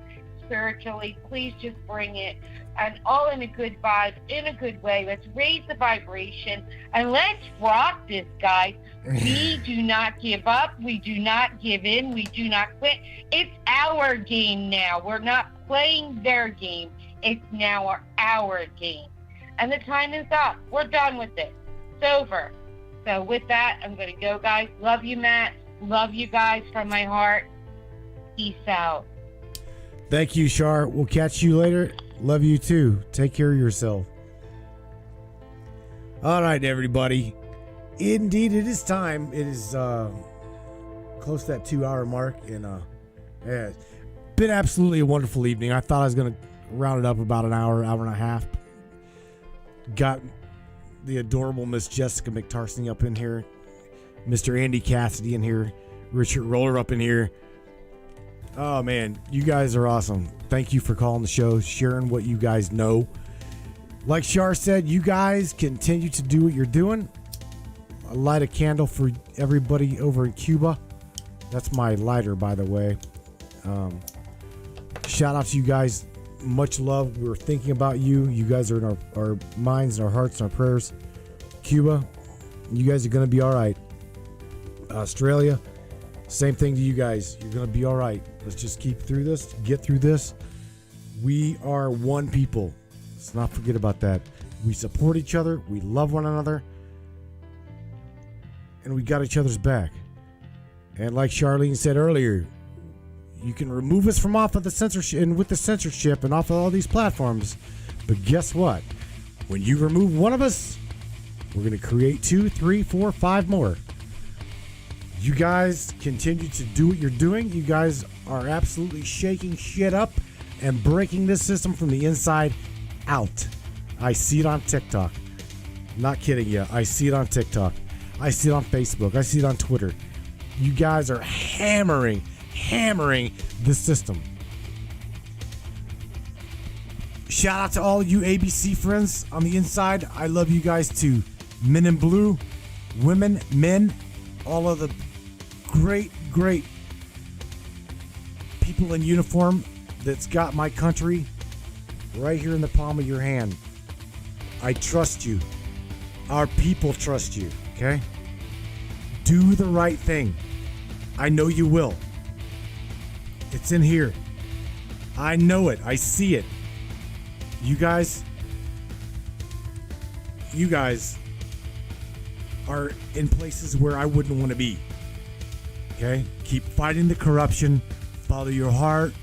spiritually, please just bring it. And all in a good vibe, in a good way. Let's raise the vibration and let's rock this, guys. We do not give up. We do not give in. We do not quit. It's our game now. We're not playing their game. It's now our game. And the time is up. We're done with it. It's over. So with that, I'm going to go, guys. Love you, Matt. Love you guys from my heart. Peace out. Thank you, Char. We'll catch you later. Love you too. Take care of yourself. All right, everybody. Indeed, it is time. It is close to that 2-hour mark, and yeah, it's been absolutely a wonderful evening. I thought I was going to round it up about an hour and a half. Got the adorable Miss Jessica McTarsney up in here, Mr. Andy Cassidy in here, Richard Roller up in here. Oh man, you guys are awesome. Thank you for calling the show, sharing what you guys know. Like Shar said, you guys continue to do what you're doing. I light a candle for everybody over in Cuba. That's my lighter, by the way. Shout out to you guys. Much love. We're thinking about you. You guys are in our minds and our hearts and our prayers. Cuba, you guys are going to be all right. Australia, same thing to you guys. You're going to be all right. Let's just keep through this, get through this. We are one people. Let's not forget about that. We support each other. We love one another. And we got each other's back. And like Charlene said earlier, you can remove us from off of the censorship and with the censorship and off of all these platforms. But guess what? When you remove one of us, We're going to create 2, 3, 4, 5 more. You guys continue to do what you're doing. You guys are absolutely shaking shit up and breaking this system from the inside out. I see it on TikTok. Not kidding you. I see it on TikTok. I see it on Facebook. I see it on Twitter. You guys are hammering the system. Shout out to all you ABC friends on the inside. I love you guys too. Men in blue, women, men, all of the great people in uniform that's got my country right here in the palm of your hand. I trust you. Our people trust you, okay? Do the right thing. I know you will. It's in here. I know it. I see it. You guys are in places where I wouldn't want to be. Okay? Keep fighting the corruption. Follow your heart.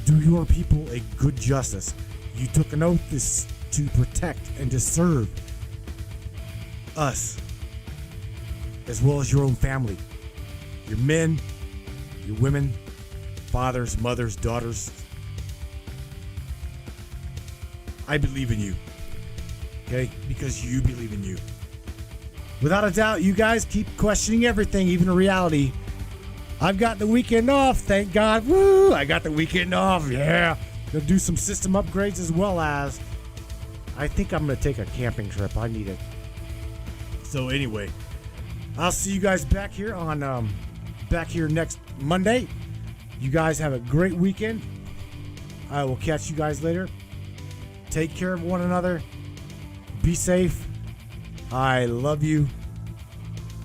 Do your people a good justice. You took an oath to protect and to serve us, as well as your own family. Your men, your women, fathers, mothers, daughters. I believe in you. Okay? Because you believe in you. Without a doubt, you guys keep questioning everything, even reality. I've got the weekend off, thank God. Woo! I got the weekend off, yeah. Gonna do some system upgrades as well as I think I'm gonna take a camping trip. I need it. So anyway, I'll see you guys back here next Monday. You guys have a great weekend. I will catch you guys later. Take care of one another. Be safe. I love you.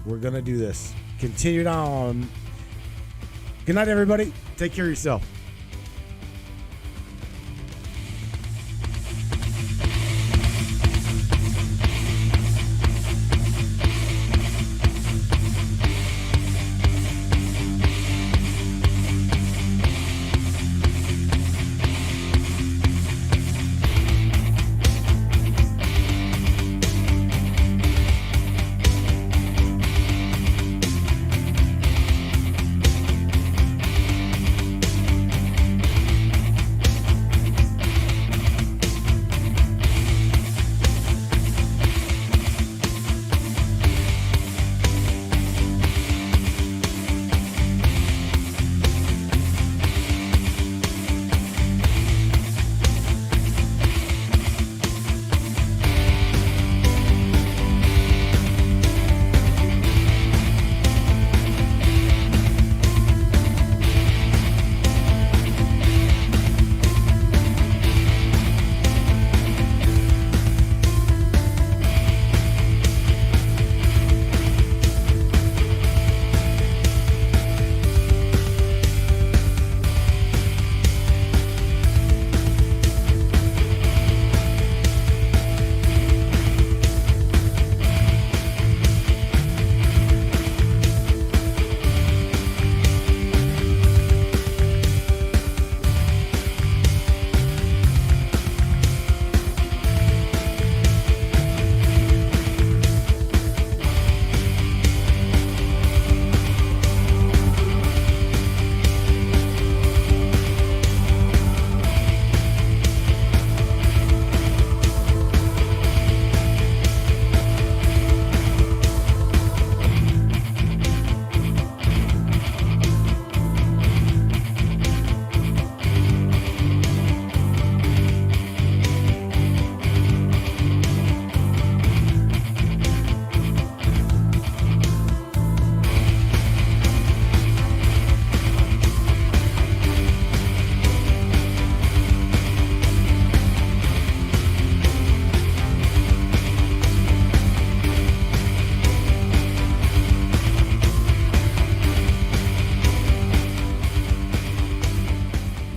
We're going to do this. Continue on. Good night, everybody. Take care of yourself.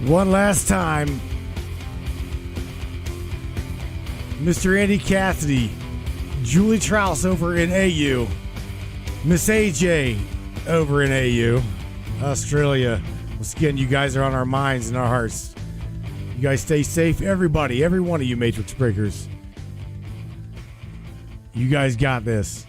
One last time, Mr. Andy Cassidy, Julie Trouse over in AU, Miss AJ over in AU, Australia. Once again, you guys are on our minds and our hearts. You guys stay safe, everybody, every one of you Matrix Breakers. You guys got this.